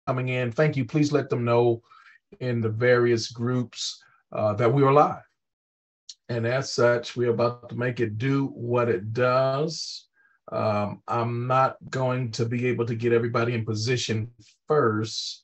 coming in. Thank you. Please let them know in the various groups that we are live. And as such, we're about to make it do what it does. I'm not going to be able to get everybody in position first.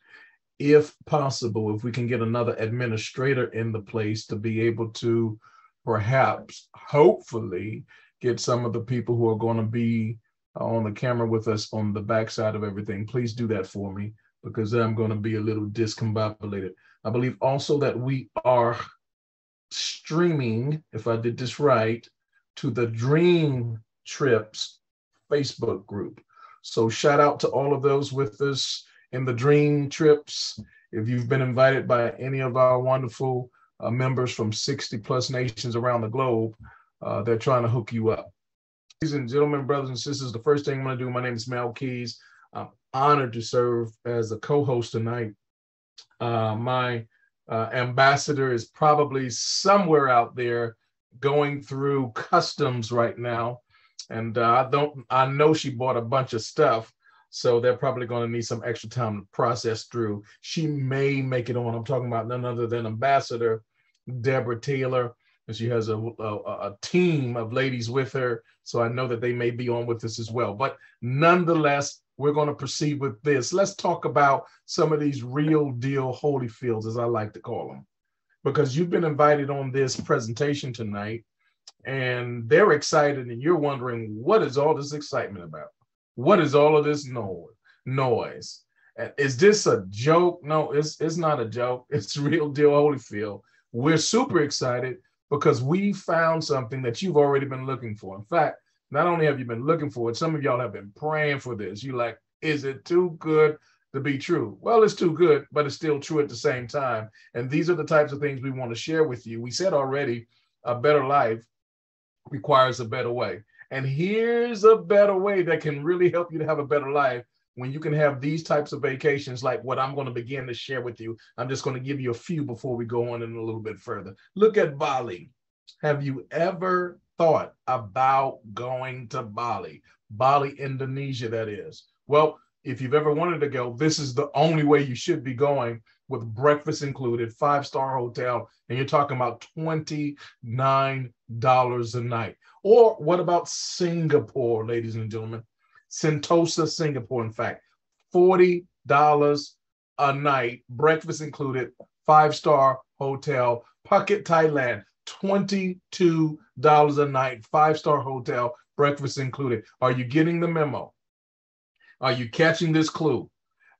If possible, if we can get another administrator in the place to be able to perhaps, hopefully, get some of the people who are going to be on the camera with us on the backside of everything. Please do that for me because I'm going to be a little discombobulated. I believe also that we are streaming, if I did this right, to the Dream Trips Facebook group. So shout out to all of those with us in the Dream Trips. If you've been invited by any of our wonderful members from 60 plus nations around the globe, they're trying to hook you up. Ladies and gentlemen, brothers and sisters, the first thing I'm going to do, my name is Mel Keys. I'm honored to serve as a co-host tonight. My ambassador is probably somewhere out there going through customs right now. And I know she bought a bunch of stuff, so they're probably going to need some extra time to process through. She may make it on. I'm talking about none other than Ambassador Deborah Taylor. And she has a team of ladies with her, so I know that they may be on with us as well. But nonetheless, we're going to proceed with this. Let's talk about some of these real deal Holyfields, as I like to call them, because you've been invited on this presentation tonight, and they're excited, and you're wondering, what is all this excitement about? What is all of this noise? Is this a joke? No, it's not a joke. It's real deal Holyfield. We're super excited because we found something that you've already been looking for. In fact, not only have you been looking for it, some of y'all have been praying for this. You're like, is it too good to be true? Well, it's too good, but it's still true at the same time. And these are the types of things we want to share with you. We said already, a better life requires a better way. And here's a better way that can really help you to have a better life when you can have these types of vacations like what I'm going to begin to share with you. I'm just going to give you a few before we go on in a little bit further. Look at Bali. Have you ever thought about going to Bali? Bali, Indonesia, that is. Well, if you've ever wanted to go, this is the only way you should be going, with breakfast included, 5-star hotel, and you're talking about $29 a night. Or what about Singapore, ladies and gentlemen? Sentosa, Singapore, in fact, $40 a night, breakfast included, 5-star hotel. Phuket, Thailand, $22 a night, 5-star hotel, breakfast included. Are you getting the memo? Are you catching this clue?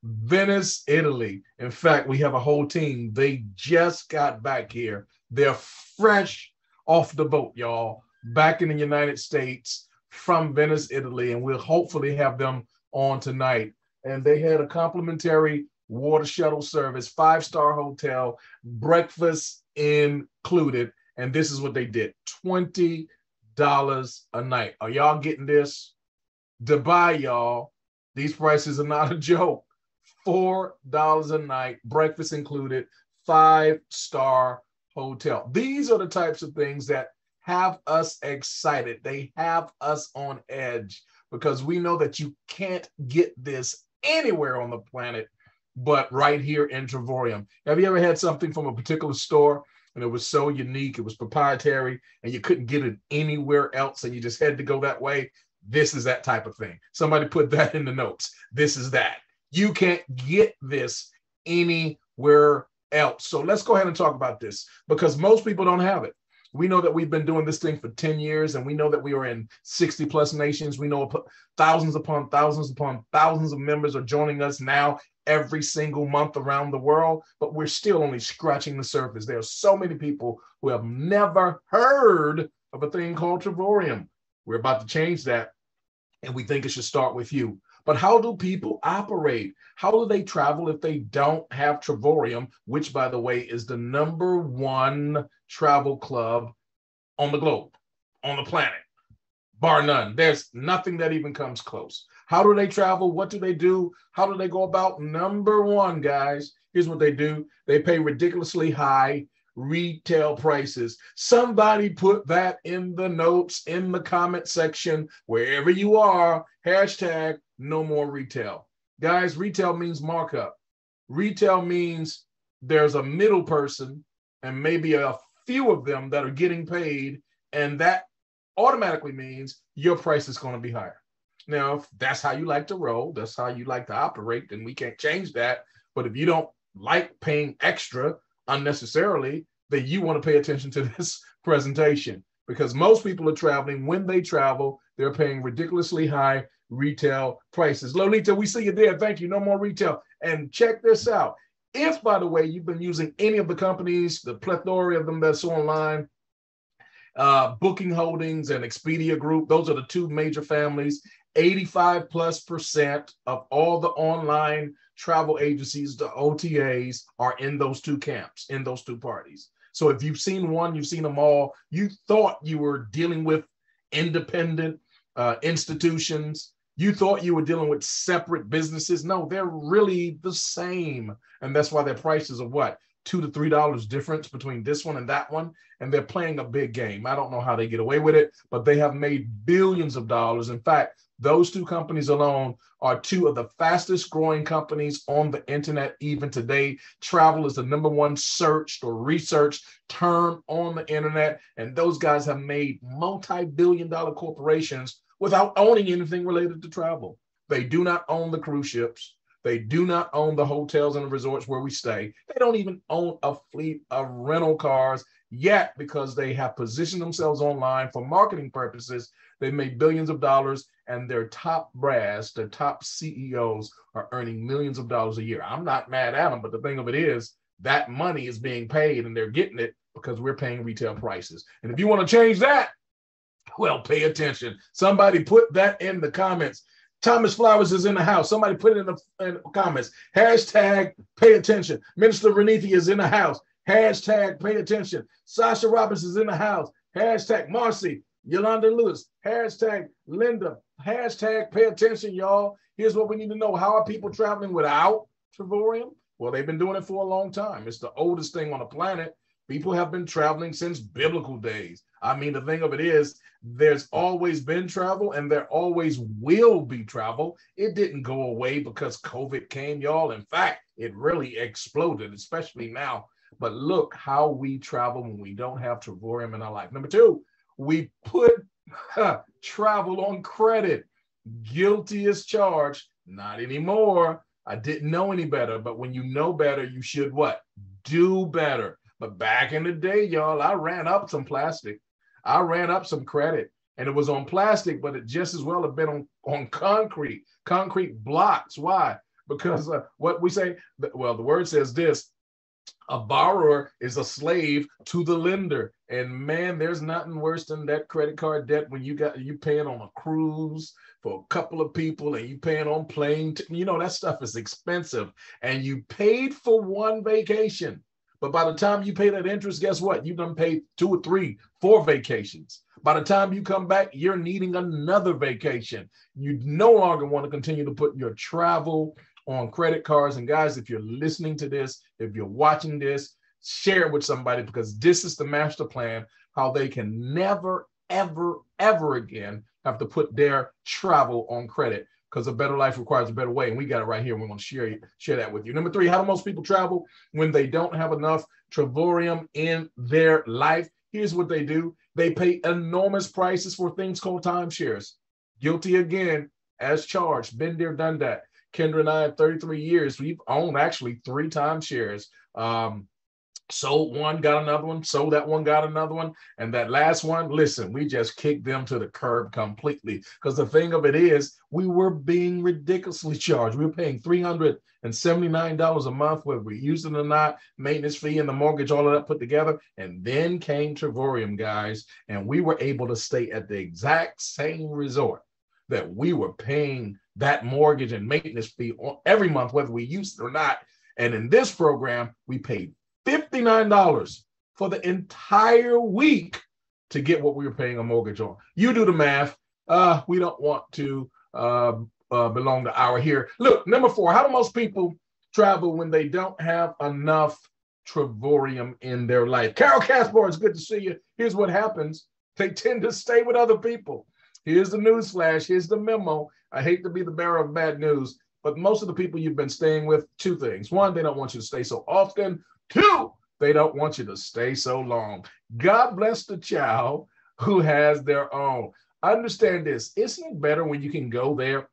Venice, Italy. In fact, we have a whole team. They just got back here. They're fresh off the boat, y'all, back in the United States from Venice, Italy, and we'll hopefully have them on tonight. And they had a complimentary water shuttle service, 5-star hotel, breakfast included. And this is what they did, $20 a night. Are y'all getting this? Dubai, y'all. These prices are not a joke. $4 a night, breakfast included, 5-star hotel. These are the types of things that have us excited. They have us on edge because we know that you can't get this anywhere on the planet but right here in Trevorium. Have you ever had something from a particular store and it was so unique, it was proprietary, and you couldn't get it anywhere else and you just had to go that way? This is that type of thing. Somebody put that in the notes. This is that. You can't get this anywhere else. So let's go ahead and talk about this because most people don't have it. We know that we've been doing this thing for 10 years, and we know that we are in 60 plus nations. We know thousands upon thousands upon thousands of members are joining us now every single month around the world, but we're still only scratching the surface. There are so many people who have never heard of a thing called Trevorium. We're about to change that, and we think it should start with you. But how do people operate? How do they travel if they don't have Trevorium, which, by the way, is the #1 travel club on the globe, on the planet, bar none? There's nothing that even comes close. How do they travel? What do they do? How do they go about? #1, guys, here's what they do. They pay ridiculously high retail prices. Somebody put that in the notes, in the comment section, wherever you are, hashtag no more retail. Guys, retail means markup. Retail means there's a middle person and maybe a few of them that are getting paid, and that automatically means your price is going to be higher. Now, if that's how you like to roll, that's how you like to operate, then we can't change that. But if you don't like paying extra unnecessarily, then you want to pay attention to this presentation, because most people are traveling. When they travel, they're paying ridiculously high retail prices. Lolita, we see you there. Thank you. No more retail. And check this out. If, by the way, you've been using any of the companies, the plethora of them that's online, Booking Holdings and Expedia Group, those are the two major families. 85+% of all the online travel agencies, the OTAs, are in those two camps, in those two parties. So if you've seen one, you've seen them all. You thought you were dealing with independent institutions. You thought you were dealing with separate businesses. No, they're really the same. And that's why their prices are what? $2 to $3 difference between this one and that one. And they're playing a big game. I don't know how they get away with it, but they have made billions of dollars. In fact, those two companies alone are two of the fastest growing companies on the internet even today. Travel is the #1 searched or researched term on the internet. And those guys have made multi-billion-dollar corporations without owning anything related to travel. They do not own the cruise ships. They do not own the hotels and the resorts where we stay. They don't even own a fleet of rental cars yet, because they have positioned themselves online for marketing purposes. They've made billions of dollars, and their top brass, their top CEOs are earning millions of dollars a year. I'm not mad at them, but the thing of it is that money is being paid, and they're getting it because we're paying retail prices. And if you want to change that, well, pay attention. Somebody put that in the comments. Thomas Flowers is in the house. Somebody put it in the comments. Hashtag pay attention. Minister Renithia is in the house. Hashtag pay attention. Sasha Roberts is in the house. Hashtag Marcy. Yolanda Lewis. Hashtag Linda. Hashtag pay attention, y'all. Here's what we need to know. How are people traveling without Trevorium? Well, they've been doing it for a long time. It's the oldest thing on the planet. People have been traveling since biblical days. I mean, the thing of it is, there's always been travel, and there always will be travel. It didn't go away because COVID came, y'all. In fact, it really exploded, especially now. But look how we travel when we don't have Trevorium in our life. Number 2, we put travel on credit. Guilty as charged. Not anymore. I didn't know any better. But when you know better, you should what? Do better. But back in the day, y'all, I ran up some plastic. I ran up some credit, and it was on plastic, but it just as well have been on concrete blocks. Why? Because what we say, well, the word says this: a borrower is a slave to the lender. And man, there's nothing worse than that credit card debt when you paying on a cruise for a couple of people, and you paying on plane. That stuff is expensive, and you paid for one vacation. But by the time you pay that interest, guess what? You done paid 2 or 3, 4 vacations. By the time you come back, you're needing another vacation. You no longer want to continue to put your travel on credit cards. And guys, if you're listening to this, if you're watching this, share it with somebody, because this is the master plan, how they can never, ever, ever again have to put their travel on credit. Because a better life requires a better way. And we got it right here. And we want to share that with you. Number 3, how do most people travel when they don't have enough Trevorium in their life? Here's what they do. They pay enormous prices for things called timeshares. Guilty again, as charged. Been there, done that. Kendra and I have 33 years. We've owned actually 3 timeshares. Sold one, got another one, sold that one, got another one. And that last one, listen, we just kicked them to the curb completely. Because the thing of it is, we were being ridiculously charged. We were paying $379 a month, whether we used it or not, maintenance fee and the mortgage, all of that put together. And then came Trevorium, guys, and we were able to stay at the exact same resort that we were paying that mortgage and maintenance fee every month, whether we used it or not. And in this program, we paid $59 for the entire week to get what we were paying a mortgage on. You do the math. We don't want to belong to our here. Look, number 4, how do most people travel when they don't have enough Trevorium in their life? Carol Caspar, it's good to see you. Here's what happens. They tend to stay with other people. Here's the news flash. Here's the memo. I hate to be the bearer of bad news. But most of the people you've been staying with, two things. One, they don't want you to stay so often. Two, they don't want you to stay so long. God bless the child who has their own. Understand this. Isn't it better when you can go there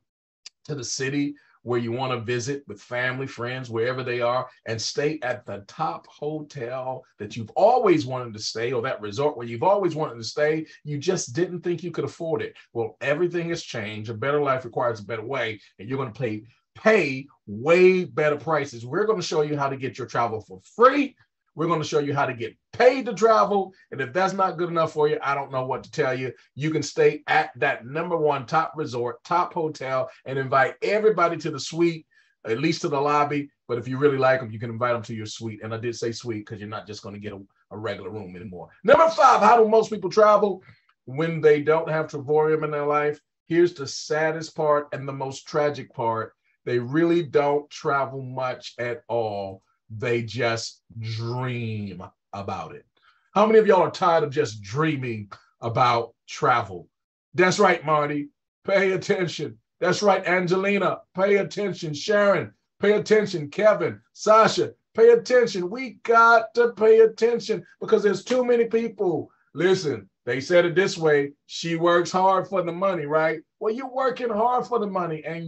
to the city where you want to visit with family, friends, wherever they are, and stay at the top hotel that you've always wanted to stay, or that resort where you've always wanted to stay? You just didn't think you could afford it. Well, everything has changed. A better life requires a better way, and you're going to pay way better prices. We're going to show you how to get your travel for free. We're going to show you how to get paid to travel. And if that's not good enough for you, I don't know what to tell you. You can stay at that #1 top resort, top hotel, and invite everybody to the suite, at least to the lobby. But if you really like them, you can invite them to your suite. And I did say suite because you're not just going to get a regular room anymore. #5, how do most people travel when they don't have Travorium in their life? Here's the saddest part and the most tragic part. They really don't travel much at all. They just dream about it. How many of y'all are tired of just dreaming about travel? That's right, Marty. Pay attention. That's right, Angelina. Pay attention. Sharon, pay attention. Kevin, Sasha, pay attention. We got to pay attention because there's too many people. Listen, they said it this way. She works hard for the money, right? Well, you're working hard for the money, and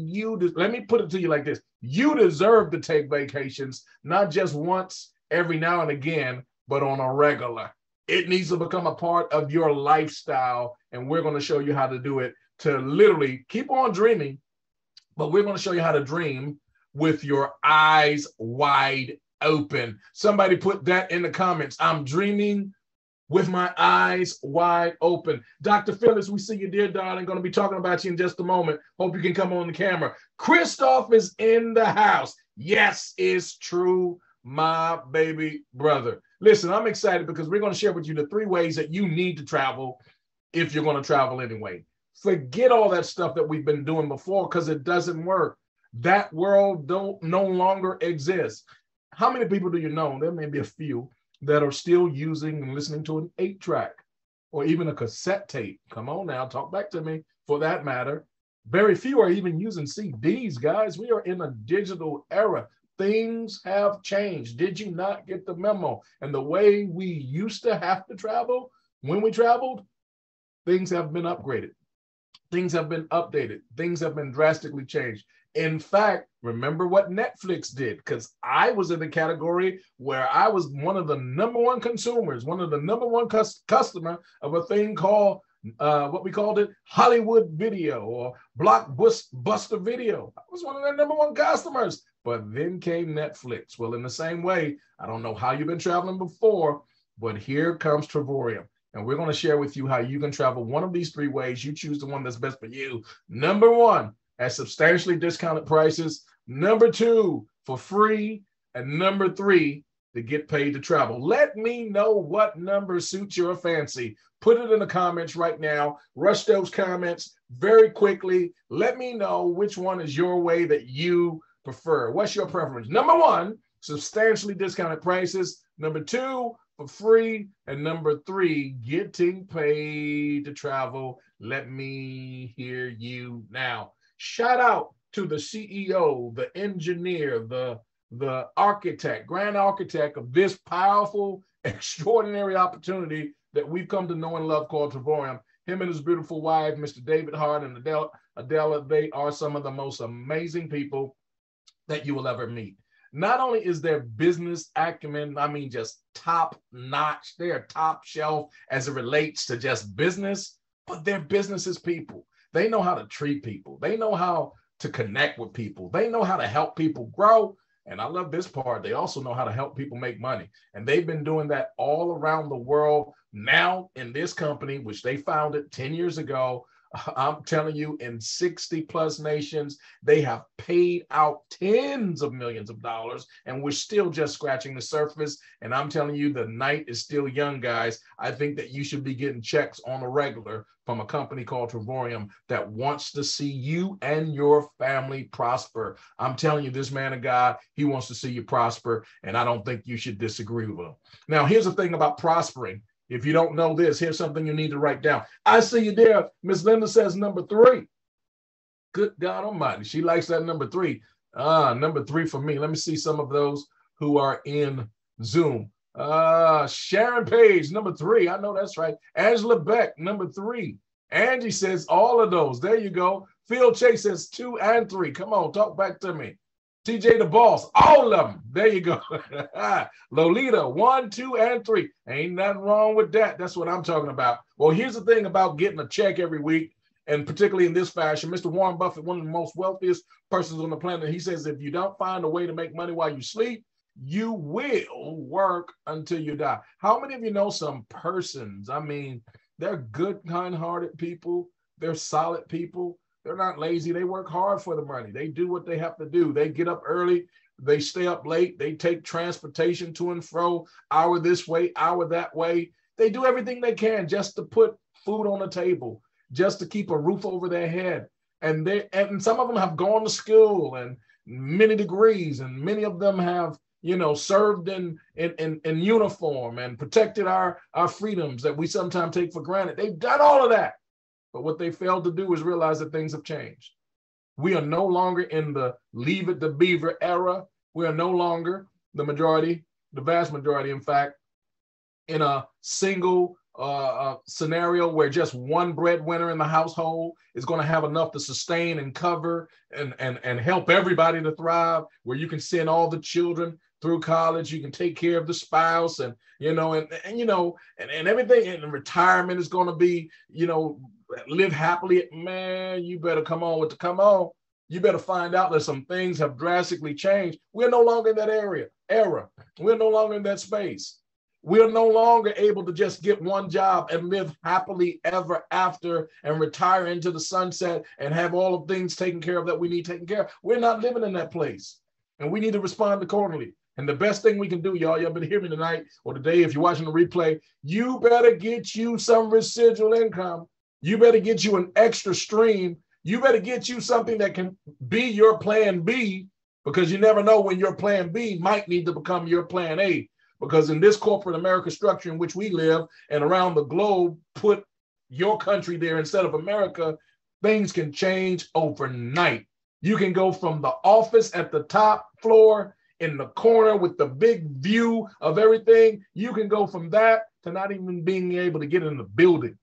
let me put it to you like this. You deserve to take vacations, not just once every now and again, but on a regular. It needs to become a part of your lifestyle, and we're going to show you how to do it, to literally keep on dreaming, but we're going to show you how to dream with your eyes wide open. Somebody put that in the comments. I'm dreaming with my eyes wide open. Dr. Phyllis, we see you, dear darling. Going to be talking about you in just a moment. Hope you can come on the camera. Christoph is in the house. Yes, it's true, my baby brother. Listen, I'm excited because we're going to share with you the 3 ways that you need to travel if you're going to travel anyway. Forget all that stuff that we've been doing before because it doesn't work. That world no longer exists. How many people do you know? There may be a few that are still using and listening to an 8-track or even a cassette tape. Come on now, talk back to me for that matter. Very few are even using CDs, guys. We are in a digital era. Things have changed. Did you not get the memo? And the way we used to have to travel, when we traveled, things have been upgraded. Things have been updated. Things have been drastically changed. In fact, remember what Netflix did, because I was in the category where I was one of the #1 consumers, one of the #1 customer of a thing called, what we called it, Hollywood Video or Blockbuster Video. I was one of their #1 customers, but then came Netflix. Well, in the same way, I don't know how you've been traveling before, but here comes Travorium. And we're going to share with you how you can travel one of these 3 ways. You choose the one that's best for you. #1, at substantially discounted prices. #2, for free. And #3, to get paid to travel. Let me know what number suits your fancy. Put it in the comments right now. Rush those comments very quickly. Let me know which one is your way that you prefer. What's your preference? #1, substantially discounted prices. #2, for free. And #3, getting paid to travel. Let me hear you now. Shout out to the CEO, the engineer, the architect, grand architect of this powerful, extraordinary opportunity that we've come to know and love called Travorium. Him and his beautiful wife, Mr. David Hart and Adela, they are some of the most amazing people that you will ever meet. Not only is their business acumen, I mean, just top notch, they are top shelf as it relates to just business, but their business is people. They know how to treat people. They know how to connect with people. They know how to help people grow. And I love this part. They also know how to help people make money. And they've been doing that all around the world. Now in this company, which they founded 10 years ago, I'm telling you, in 60 plus nations, they have paid out tens of millions of dollars, and we're still just scratching the surface. And I'm telling you, the night is still young, guys. I think that you should be getting checks on a regular from a company called Travorium that wants to see you and your family prosper. I'm telling you, this man of God, he wants to see you prosper, and I don't think you should disagree with him. Now, here's the thing about prospering. If you don't know this, here's something you need to write down. I see you there. Miss Linda says #3. Good God Almighty. She likes that number 3. Number 3 for me. Let me see some of those who are in Zoom. Sharon Page, number 3. I know that's right. Angela Beck, number 3. Angie says all of those. There you go. Phil Chase says 2 and 3. Come on, talk back to me. TJ the Boss, all of them. There you go. Lolita, 1, 2, and 3. Ain't nothing wrong with that. That's what I'm talking about. Well, here's the thing about getting a check every week, and particularly in this fashion. Mr. Warren Buffett, one of the most wealthiest persons on the planet, he says, if you don't find a way to make money while you sleep, you will work until you die. How many of you know some persons? I mean, they're good, kind-hearted people. They're solid people. They're not lazy. They work hard for the money. They do what they have to do. They get up early. They stay up late. They take transportation to and fro, hour this way, hour that way. They do everything they can just to put food on the table, just to keep a roof over their head. And some of them have gone to school and many degrees, and many of them have, served in uniform and protected our freedoms that we sometimes take for granted. They've done all of that. But what they failed to do is realize that things have changed. We are no longer in the leave it to beaver era. We are no longer the vast majority, in fact, in a single scenario where just one breadwinner in the household is going to have enough to sustain and cover and help everybody to thrive, where you can send all the children through college, you can take care of the spouse and everything, and retirement is going to be, live happily. Man, you better come on. You better find out that some things have drastically changed. We're no longer in that era. We're no longer in that space. We're no longer able to just get one job and live happily ever after and retire into the sunset and have all of things taken care of that we need taken care of. We're not living in that place, and we need to respond accordingly. And the best thing we can do, y'all been hearing me tonight or today, if you're watching the replay, you better get you some residual income. You better get you an extra stream. You better get you something that can be your plan B, because you never know when your plan B might need to become your plan A. Because in this corporate America structure in which we live and around the globe, put your country there instead of America, things can change overnight. You can go from the office at the top floor in the corner with the big view of everything. You can go from that to not even being able to get in the building,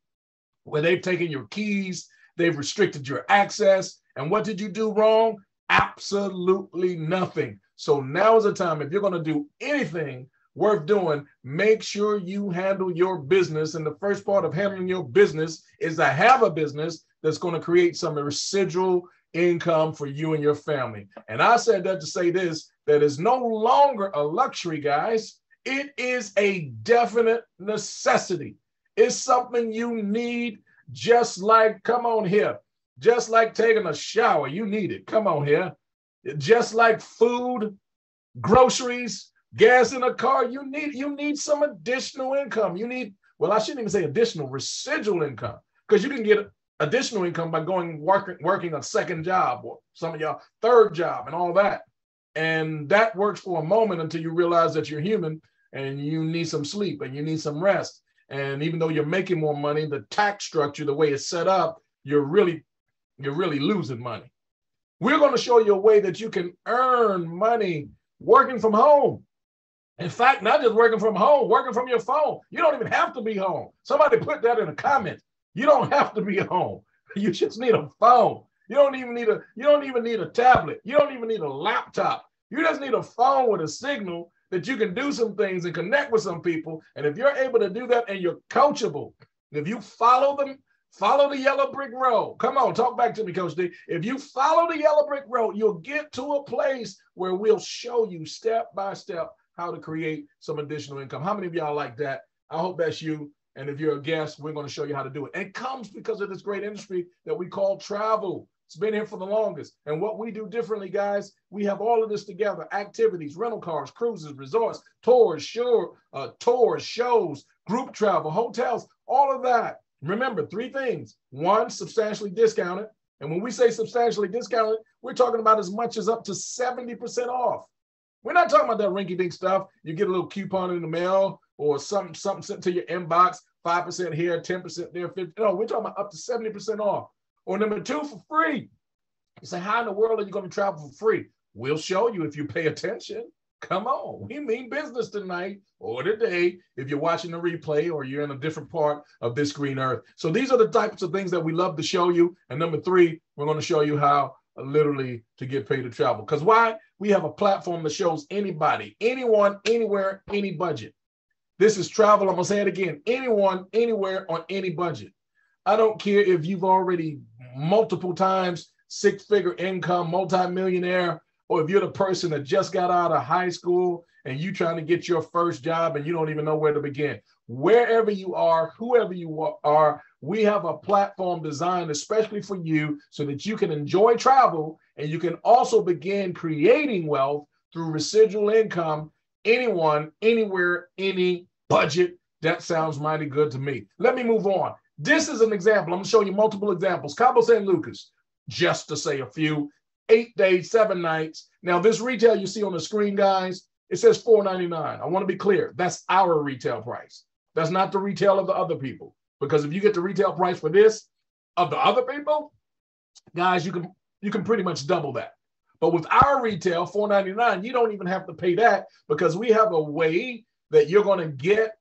where they've taken your keys, they've restricted your access. And what did you do wrong? Absolutely nothing. So now is the time, if you're going to do anything worth doing, make sure you handle your business. And the first part of handling your business is to have a business that's going to create some residual income for you and your family. And I said that to say this, that is no longer a luxury, guys. It is a definite necessity. It's something you need, just like, come on here, just like taking a shower, you need it. Come on here. Just like food, groceries, gas in a car, you need some additional income. I shouldn't even say additional, residual income, because you can get additional income by working a second job, or some of y'all third job and all that. And that works for a moment until you realize that you're human and you need some sleep and you need some rest. And even though you're making more money, the tax structure, the way it's set up, you're really losing money. We're going to show you a way that you can earn money working from home. In fact, not just working from home, working from your phone. You don't even have to be home. Somebody put that in the comments. You don't have to be home. You just need a phone. You don't even need a tablet. You don't even need a laptop. You just need a phone with a signal that you can do some things and connect with some people. And if you're able to do that and you're coachable, if you follow the yellow brick road. Come on, talk back to me, Coach D. If you follow the yellow brick road, you'll get to a place where we'll show you step by step how to create some additional income. How many of y'all like that? I hope that's you. And if you're a guest, we're going to show you how to do it. And it comes because of this great industry that we call travel. It's been here for the longest. And what we do differently, guys, we have all of this together: activities, rental cars, cruises, resorts, tours, shows, group travel, hotels, all of that. Remember, 3 things. 1, substantially discounted. And when we say substantially discounted, we're talking about as much as up to 70% off. We're not talking about that rinky-dink stuff. You get a little coupon in the mail or something sent to your inbox, 5% here, 10% there, 50%. No, we're talking about up to 70% off. Or number 2, for free. You say, how in the world are you going to travel for free? We'll show you if you pay attention. Come on. We mean business tonight or today if you're watching the replay or you're in a different part of this green earth. So these are the types of things that we love to show you. And number three, we're going to show you how literally to get paid to travel. Because why? We have a platform that shows anybody, anyone, anywhere, any budget. This is travel. I'm going to say it again. Anyone, anywhere, on any budget. I don't care if you've already multiple times six-figure income, multimillionaire, or if you're the person that just got out of high school and you trying to get your first job and you don't even know where to begin. Wherever you are, whoever you are, we have a platform designed especially for you so that you can enjoy travel and you can also begin creating wealth through residual income. Anyone, anywhere, any budget. That sounds mighty good to me. Let me move on. This is an example. I'm going to show you multiple examples. Cabo San Lucas, just to say a few, 8 days, 7 nights. Now, this retail you see on the screen, guys, it says $499. I want to be clear. That's our retail price. That's not the retail of the other people. Because if you get the retail price for this of the other people, guys, you can pretty much double that. But with our retail, $499, you don't even have to pay that because we have a way that you're going to get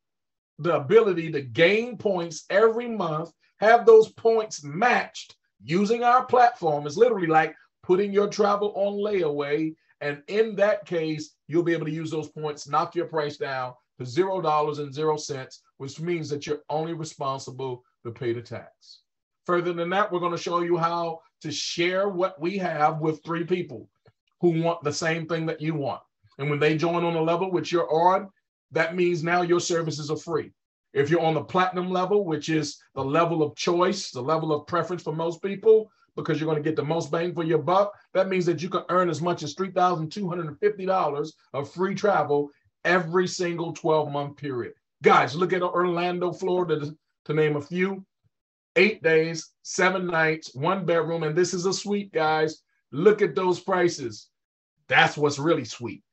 the ability to gain points every month, have those points matched using our platform. It's literally like putting your travel on layaway. And in that case, you'll be able to use those points, knock your price down to $0.00, which means that you're only responsible to pay the tax. Further than that, we're going to show you how to share what we have with 3 people who want the same thing that you want. And when they join on the level which you're on, that means now your services are free. If you're on the platinum level, which is the level of choice, the level of preference for most people, because you're going to get the most bang for your buck, that means that you can earn as much as $3,250 of free travel every single 12-month period. Guys, look at Orlando, Florida, to name a few. 8 days, 7 nights, 1 bedroom, and this is a suite, guys. Look at those prices. That's what's really sweet.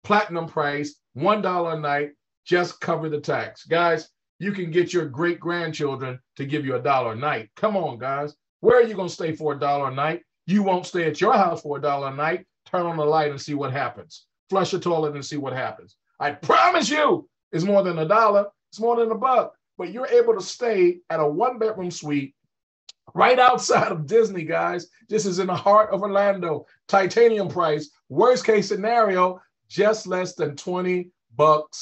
Platinum price, $1 a night, just cover the tax. Guys, you can get your great-grandchildren to give you $1 a night. Come on, guys. Where are you going to stay for $1 a night? You won't stay at your house for $1 a night. Turn on the light and see what happens. Flush the toilet and see what happens. I promise you, it's more than $1. It's more than $1. But you're able to stay at a 1-bedroom suite right outside of Disney, guys. This is in the heart of Orlando. Titanium price. Worst case scenario, just less than $20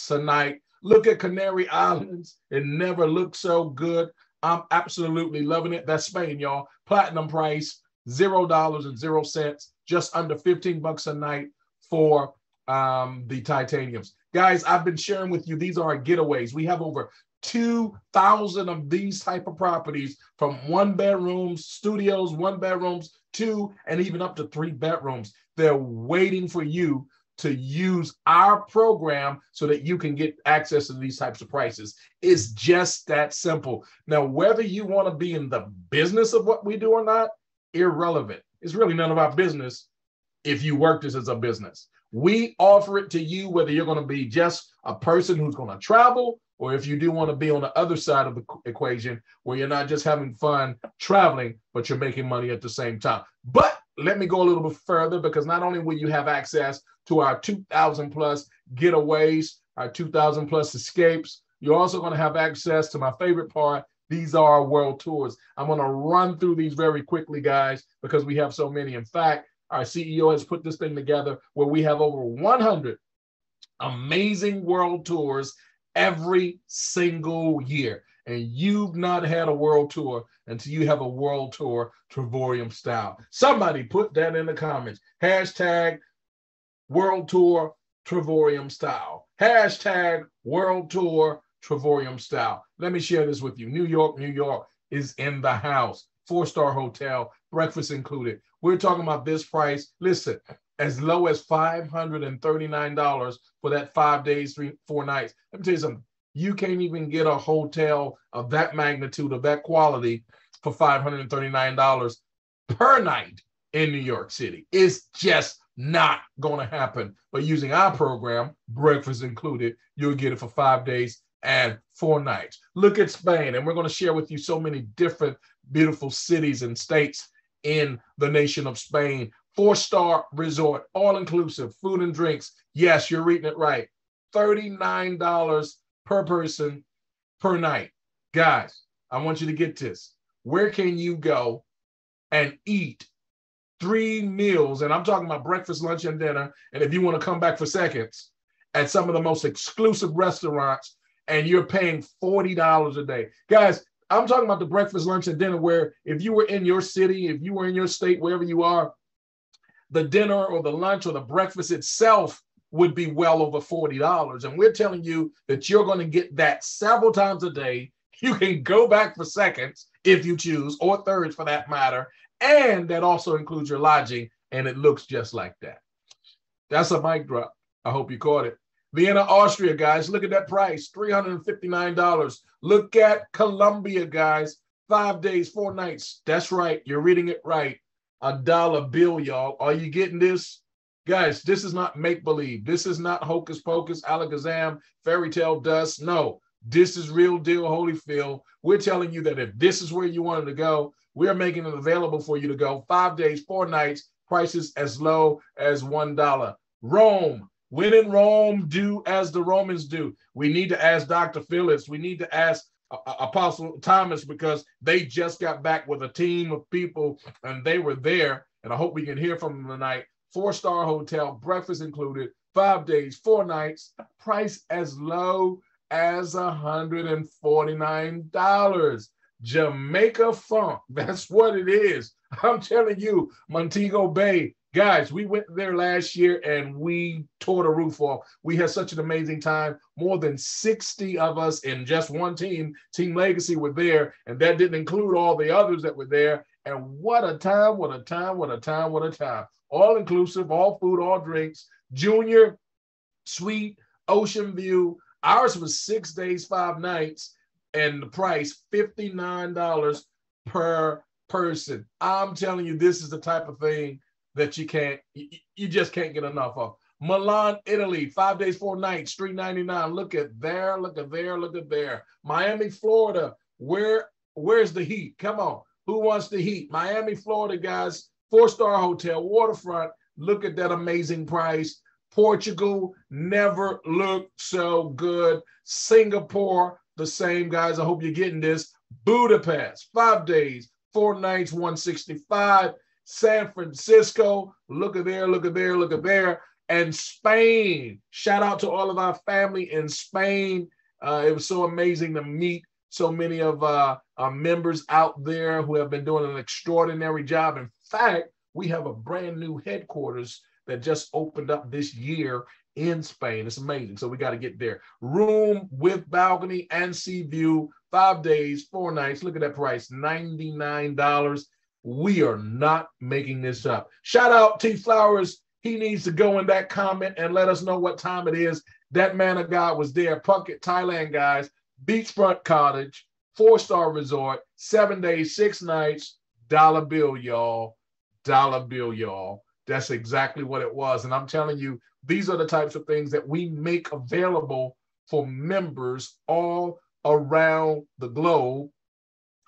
a night. Look at Canary Islands. It never looked so good. I'm absolutely loving it. That's Spain, y'all. Platinum price, $0.00, just under $15 a night for the titaniums. Guys, I've been sharing with you, these are our getaways. We have over 2,000 of these type of properties, from 1-bedrooms, studios, 1-bedrooms, 2, and even up to 3 bedrooms. They're waiting for you to use our program so that you can get access to these types of prices. It's just that simple. Now, whether you want to be in the business of what we do or not, irrelevant. It's really none of our business if you work this as a business. We offer it to you whether you're going to be just a person who's going to travel, or if you do want to be on the other side of the equation where you're not just having fun traveling, but you're making money at the same time. But let me go a little bit further, because not only will you have access to our 2,000 plus getaways, our 2,000 plus escapes, you're also going to have access to my favorite part. These are our world tours. I'm going to run through these very quickly, guys, because we have so many. In fact, our CEO has put this thing together where we have over 100 amazing world tours every single year. And you've not had a world tour until you have a world tour Travorium style. Somebody put that in the comments. Hashtag world tour Travorium style. Hashtag world tour Travorium style. Let me share this with you. New York is in the house. 4-star hotel, breakfast included. We're talking about this price. Listen, as low as $539 for that 5 days, 4 nights. Let me tell you something. You can't even get a hotel of that magnitude, of that quality, for $539 per night in New York City. It's just not going to happen. But using our program, breakfast included, you'll get it for 5 days and 4 nights. Look at Spain, and we're going to share with you so many different beautiful cities and states in the nation of Spain. 4-star resort, all-inclusive, food and drinks. Yes, you're reading it right. $39 per person per night. Guys, I want you to get this. Where can you go and eat 3 meals? And I'm talking about breakfast, lunch, and dinner. And if you want to come back for seconds, at some of the most exclusive restaurants, and you're paying $40 a day. Guys, I'm talking about the breakfast, lunch, and dinner where if you were in your city, if you were in your state, wherever you are, the dinner or the lunch or the breakfast itself would be well over $40. And we're telling you that you're going to get that several times a day. You can go back for seconds if you choose, or thirds for that matter. And that also includes your lodging. And it looks just like that. That's a mic drop. I hope you caught it. Vienna, Austria, guys, look at that price, $359. Look at Colombia, guys, 5 days, 4 nights. That's right. You're reading it right. $1 bill, y'all. Are you getting this? Guys, this is not make-believe. This is not hocus pocus, alakazam, fairy tale dust. No, this is real deal, Holyfield. We're telling you that if this is where you wanted to go, we're making it available for you to go 5 days, 4 nights, prices as low as $1. Rome. When in Rome, do as the Romans do. We need to ask Dr. Phillips. We need to ask Apostle Thomas, because they just got back with a team of people and they were there. And I hope we can hear from them tonight. 4-star hotel, breakfast included, 5 days, 4 nights, price as low as $149. Jamaica funk. That's what it is. I'm telling you, Montego Bay. Guys, we went there last year and we tore the roof off. We had such an amazing time. More than 60 of us in just one team, Team Legacy, were there. And that didn't include all the others that were there. And what a time, what a time, what a time, what a time. All inclusive, all food, all drinks, junior, suite, ocean view. Ours was 6 days, 5 nights. And the price, $59 per person. I'm telling you, this is the type of thing that you just can't get enough of. Milan, Italy, 5 days, 4 nights, $399. Look at there, look at there, look at there. Miami, Florida, where's the heat? Come on, who wants the heat? Miami, Florida, guys, 4-star hotel, waterfront. Look at that amazing price. Portugal, never looked so good. Singapore, the same, guys. I hope you're getting this. Budapest, 5 days, 4 nights, $165. San Francisco, look at there, look at there, look at there. And Spain, shout out to all of our family in Spain. It was so amazing to meet so many of our members out there who have been doing an extraordinary job. In fact, we have a brand new headquarters that just opened up this year in Spain. It's amazing. So we got to get there. Room with balcony and sea view, 5 days, 4 nights. Look at that price, $99. We are not making this up. Shout out T Flowers. He needs to go in that comment and let us know what time it is. That man of God was there. Phuket, Thailand, guys. Beachfront cottage, 4-star resort, 7 days, 6 nights, $1 bill, y'all. $1 bill, y'all. That's exactly what it was. And I'm telling you, these are the types of things that we make available for members all around the globe.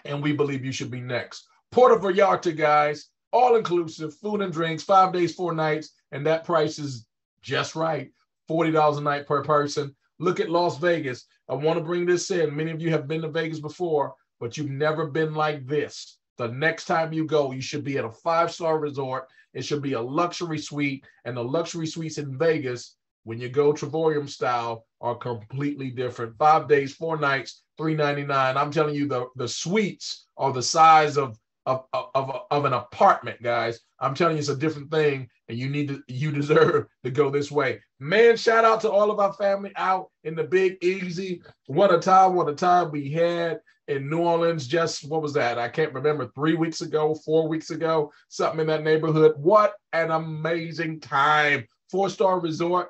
And we believe you should be next. Puerto Vallarta, guys, all-inclusive, food and drinks, 5 days, 4 nights, and that price is just right, $40 a night per person. Look at Las Vegas. I want to bring this in. Many of you have been to Vegas before, but you've never been like this. The next time you go, you should be at a 5-star resort. It should be a luxury suite, and the luxury suites in Vegas, when you go Trevorium style, are completely different. 5 days, 4 nights, $399. I'm telling you, the suites are the size of an apartment, guys. I'm telling you, it's a different thing, and you deserve to go this way. Man, shout out to all of our family out in the Big Easy. What a time we had in New Orleans. Just, what was that? I can't remember, 3 weeks ago, 4 weeks ago, something in that neighborhood. What an amazing time. 4-star resort.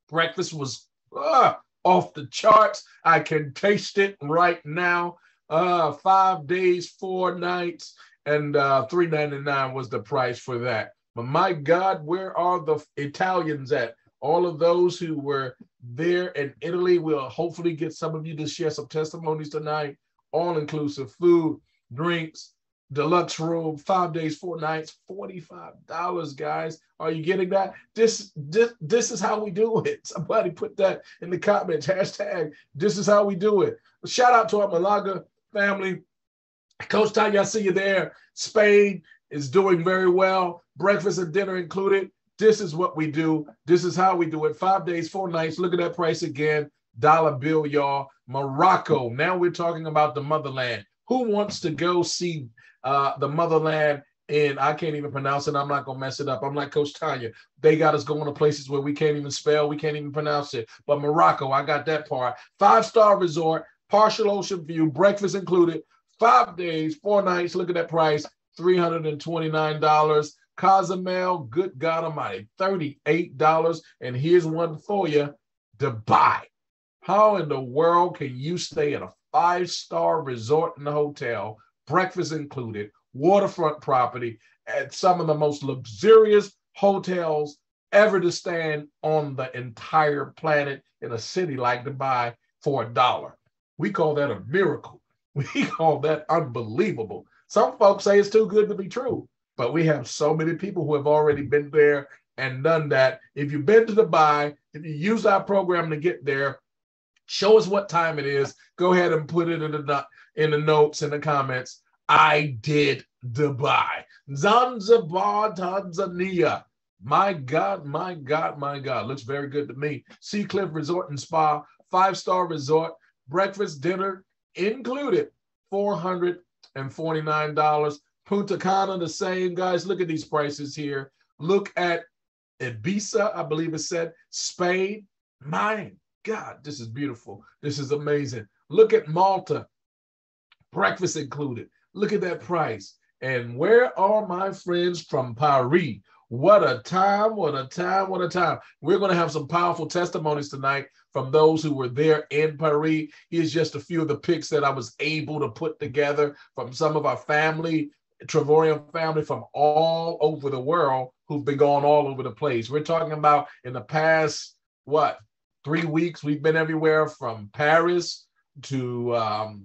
Breakfast was off the charts. I can taste it right now. 5 days, 4 nights, and $399 was the price for that. But my God, where are the Italians at? All of those who were there in Italy, we'll hopefully get some of you to share some testimonies tonight. All-inclusive food, drinks, deluxe room, 5 days, 4 nights, $45, guys. Are you getting that? This is how we do it. Somebody put that in the comments, hashtag, this is how we do it. Shout out to our Malaga family. Coach Tanya, I see you there. Spain is doing very well. Breakfast and dinner included. This is what we do. This is how we do it. 5 days, 4 nights. Look at that price again. Dollar bill, y'all. Morocco. Now we're talking about the motherland. Who wants to go see the motherland? And I can't even pronounce it. I'm not going to mess it up. I'm like Coach Tanya. They got us going to places where we can't even spell. We can't even pronounce it. But Morocco, I got that part. 5-star resort, partial ocean view, breakfast included, 5 days, 4 nights. Look at that price, $329. Cozumel, good God Almighty, $38. And here's one for you, Dubai. How in the world can you stay at a 5-star resort in the hotel, breakfast included, waterfront property, at some of the most luxurious hotels ever to stand on the entire planet in a city like Dubai for $1? We call that a miracle. We call that unbelievable. Some folks say it's too good to be true, but we have so many people who have already been there and done that. If you've been to Dubai, if you use our program to get there, show us what time it is. Go ahead and put it in the notes, in the comments. I did Dubai. Zanzibar, Tanzania. My God, my God, my God. Looks very good to me. Sea Cliff Resort and Spa, 5-star resort, breakfast, dinner included, $449. Punta Cana, the same, guys. Look at these prices here. Look at Ibiza, I believe it said, Spain. My God, this is beautiful. This is amazing. Look at Malta, breakfast included. Look at that price. And where are my friends from Paris? What a time, what a time, what a time. We're going to have some powerful testimonies tonight from those who were there in Paris. Here's just a few of the pics that I was able to put together from some of our family, Trevorian family from all over the world who've been going all over the place. We're talking about in the past, 3 weeks, we've been everywhere from Paris to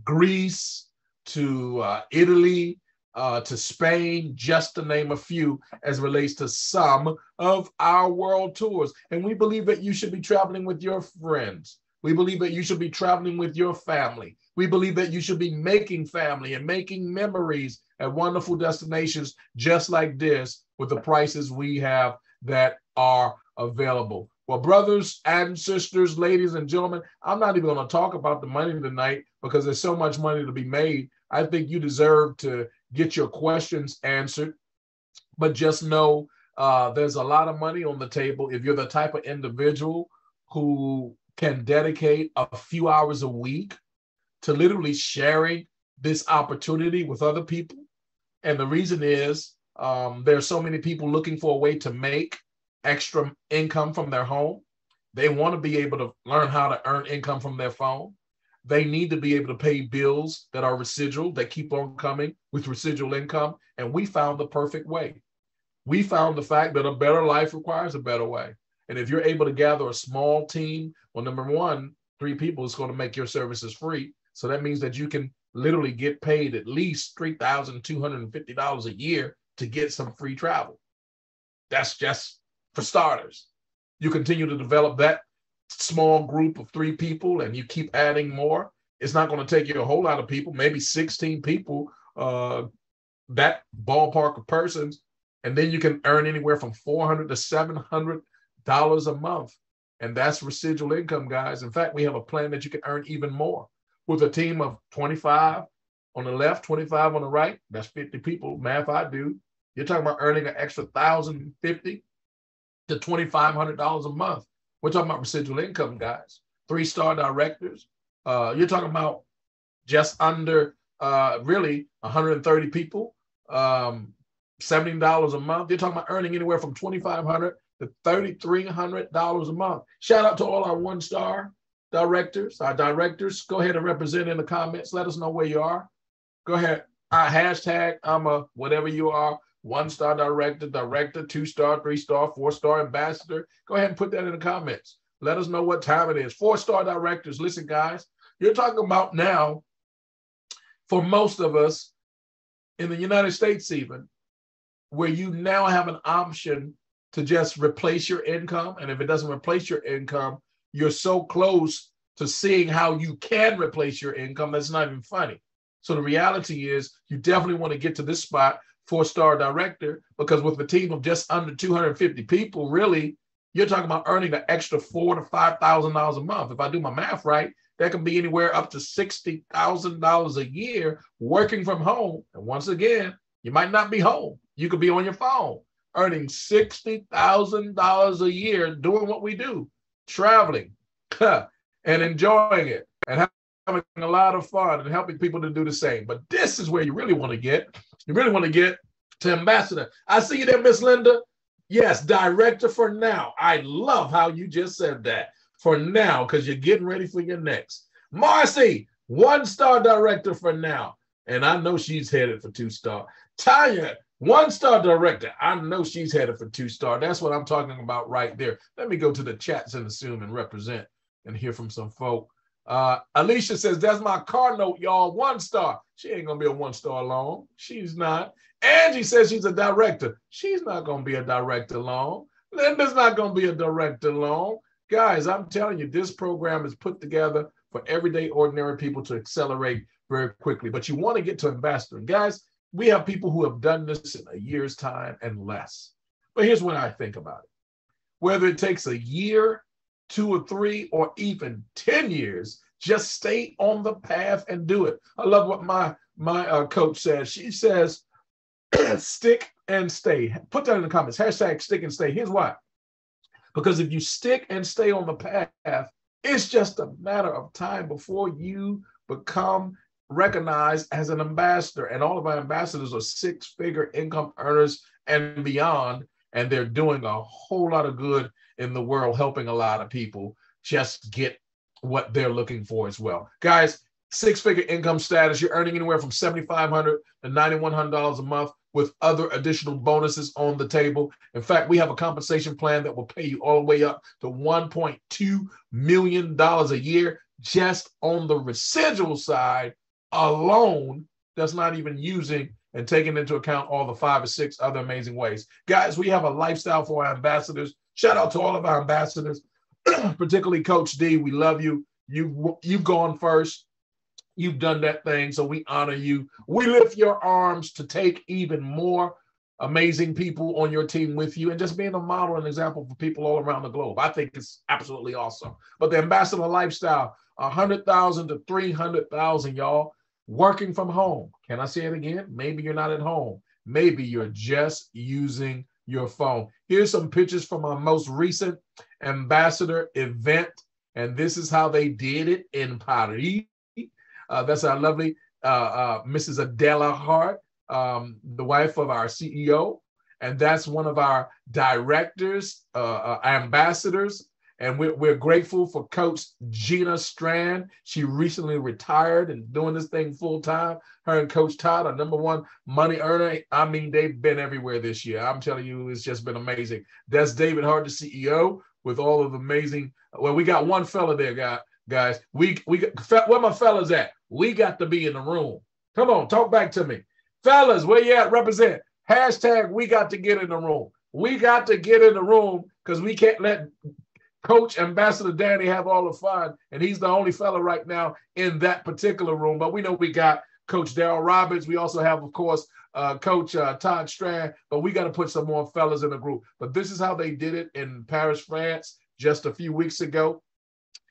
Greece to Italy, to Spain, just to name a few, as it relates to some of our world tours. And we believe that you should be traveling with your friends. We believe that you should be traveling with your family. We believe that you should be making family and making memories at wonderful destinations just like this with the prices we have that are available. Well, brothers and sisters, ladies and gentlemen, I'm not even going to talk about the money tonight because there's so much money to be made. I think you deserve to get your questions answered, but just know there's a lot of money on the table if you're the type of individual who can dedicate a few hours a week to literally sharing this opportunity with other people. And the reason is there's so many people looking for a way to make extra income from their home. They want to be able to learn how to earn income from their phone. They need to be able to pay bills that are residual, that keep on coming with residual income. And we found the perfect way. We found the fact that a better life requires a better way. And if you're able to gather a small team, well, number one, 3 people is going to make your services free. So that means that you can literally get paid at least $3,250 a year to get some free travel. That's just for starters. You continue to develop that small group of 3 people and you keep adding more. It's not going to take you a whole lot of people, maybe 16 people, that ballpark of persons. And then you can earn anywhere from $400 to $700 a month. And that's residual income, guys. In fact, we have a plan that you can earn even more with a team of 25 on the left, 25 on the right. That's 50 people. Math I do. You're talking about earning an extra $1,050 to $2,500 a month. We're talking about residual income, guys. 3-star directors. You're talking about just under really 130 people, $17 a month. You're talking about earning anywhere from $2,500 to $3,300 a month. Shout out to all our 1-star directors, our directors. Go ahead and represent in the comments. Let us know where you are. Go ahead. Hashtag I'm a whatever you are. 1-star director, 2-star, 3-star, 4-star ambassador. Go ahead and put that in the comments. Let us know what time it is. 4-star directors. Listen, guys, you're talking about now, for most of us, in the United States even, where you now have an option to just replace your income. And if it doesn't replace your income, you're so close to seeing how you can replace your income that's not even funny. So the reality is you definitely want to get to this spot, 4-star director, because with a team of just under 250 people, really, you're talking about earning an extra $4,000 to $5,000 a month. If I do my math right, that can be anywhere up to $60,000 a year working from home. And once again, you might not be home. You could be on your phone, earning $60,000 a year doing what we do, traveling and enjoying it and having a lot of fun and helping people to do the same. But this is where you really want to get. You really want to get to ambassador. I see you there, Miss Linda. Yes, director for now. I love how you just said that. For now, because you're getting ready for your next. Marcy, 1-star director for now. And I know she's headed for 2-star. Tanya, 1-star director. I know she's headed for 2-star. That's what I'm talking about right there. Let me go to the chats and assume and represent and hear from some folk. Alicia says, that's my car note, y'all. 1-star. She ain't going to be a 1-star long. She's not. Angie says she's a director. She's not going to be a director long. Linda's not going to be a director long. Guys, I'm telling you, this program is put together for everyday, ordinary people to accelerate very quickly. But you want to get to ambassador. Guys, we have people who have done this in a year's time and less. But here's what I think about it. Whether it takes a year, 2 or 3, or even 10 years, just stay on the path and do it. I love what my coach says. She says, stick and stay. Put that in the comments. Hashtag stick and stay. Here's why. Because if you stick and stay on the path, it's just a matter of time before you become recognized as an ambassador. And all of our ambassadors are 6-figure income earners and beyond. And they're doing a whole lot of good in the world, helping a lot of people just get what they're looking for as well. Guys, 6-figure income status, you're earning anywhere from $7,500 to $9,100 a month with other additional bonuses on the table. In fact, we have a compensation plan that will pay you all the way up to $1.2 million a year just on the residual side alone. That's not even using and taking into account all the 5 or 6 other amazing ways. Guys, we have a lifestyle for our ambassadors. Shout out to all of our ambassadors, particularly Coach D. We love you. You've gone first. You've done that thing, so we honor you. We lift your arms to take even more amazing people on your team with you and just being a model and example for people all around the globe. I think it's absolutely awesome. But the ambassador lifestyle, 100,000 to 300,000, y'all, working from home. Can I say it again? Maybe you're not at home. Maybe you're just using your phone. Here's some pictures from our most recent ambassador event, and this is how they did it in Paris. That's our lovely Mrs. Adela Hart, the wife of our CEO. And that's one of our directors, ambassadors. And we're grateful for Coach Gina Strand. She recently retired and doing this thing full time. Her and Coach Todd are #1 money earner. I mean, they've been everywhere this year. I'm telling you, it's just been amazing. That's David Hart, the CEO, with all of the amazing. Well, we got one fella there, guys. We where my fellas at? We got to be in the room. Come on, talk back to me. Fellas, where you at? Represent. Hashtag we got to get in the room. We got to get in the room because we can't let Coach Ambassador Danny have all the fun. And he's the only fella right now in that particular room. But we know we got Coach Darryl Roberts. We also have, of course, Coach Todd Strand. But we got to put some more fellas in the group. But this is how they did it in Paris, France, just a few weeks ago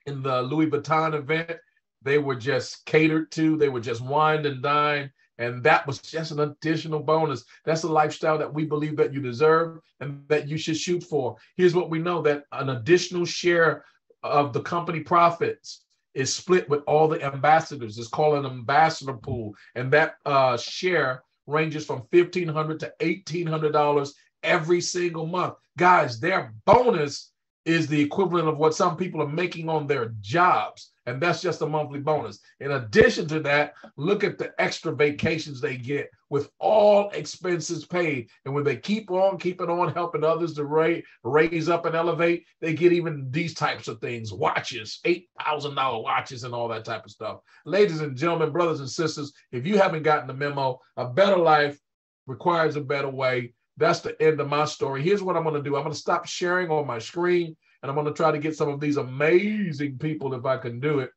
in the Louis Vuitton event. They were just catered to. They were just wined and dined. And that was just an additional bonus. That's a lifestyle that we believe that you deserve and that you should shoot for. Here's what we know, that an additional share of the company profits is split with all the ambassadors. It's called an ambassador pool. And that share ranges from $1,500 to $1,800 every single month. Guys, their bonus is the equivalent of what some people are making on their jobs. And that's just a monthly bonus. In addition to that, look at the extra vacations they get with all expenses paid. And when they keep on keeping on helping others to raise up and elevate, they get even these types of things, watches, $8,000 watches and all that type of stuff. Ladies and gentlemen, brothers and sisters, if you haven't gotten the memo, a better life requires a better way. That's the end of my story. Here's what I'm going to do. I'm going to stop sharing on my screen, and I'm going to try to get some of these amazing people, if I can do it,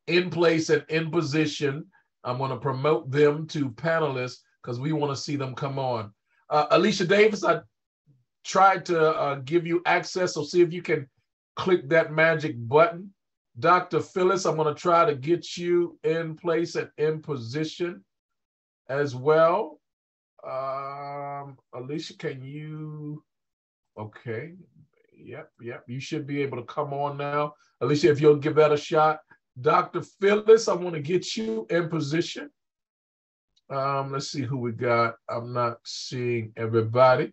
in place and in position. I'm going to promote them to panelists because we want to see them come on. Alicia Davis, I tried to give you access, so see if you can click that magic button. Dr. Phyllis, I'm going to try to get you in place and in position as well. Alicia, can you? Okay. Yep. You should be able to come on now. Alicia, if you'll give that a shot. Dr. Phyllis, I want to get you in position. Let's see who we got. I'm not seeing everybody.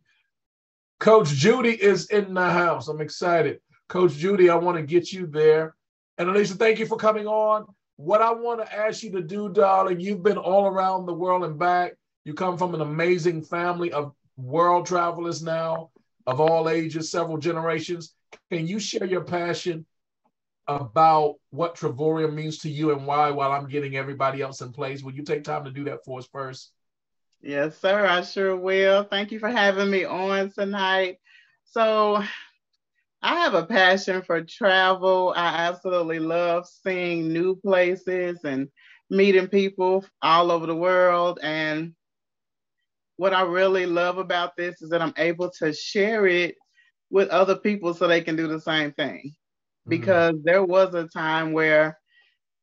Coach Judy is in the house. I'm excited. Coach Judy, I want to get you there. And Alicia, thank you for coming on. What I want to ask you to do, darling, you've been all around the world and back. You come from an amazing family of world travelers now, of all ages, several generations. Can you share your passion about what Travorium means to you and why, while I'm getting everybody else in place? Will you take time to do that for us first? Yes, sir, I sure will. Thank you for having me on tonight. So I have a passion for travel. I absolutely love seeing new places and meeting people all over the world. And what I really love about this is that I'm able to share it with other people so they can do the same thing. Because there was a time where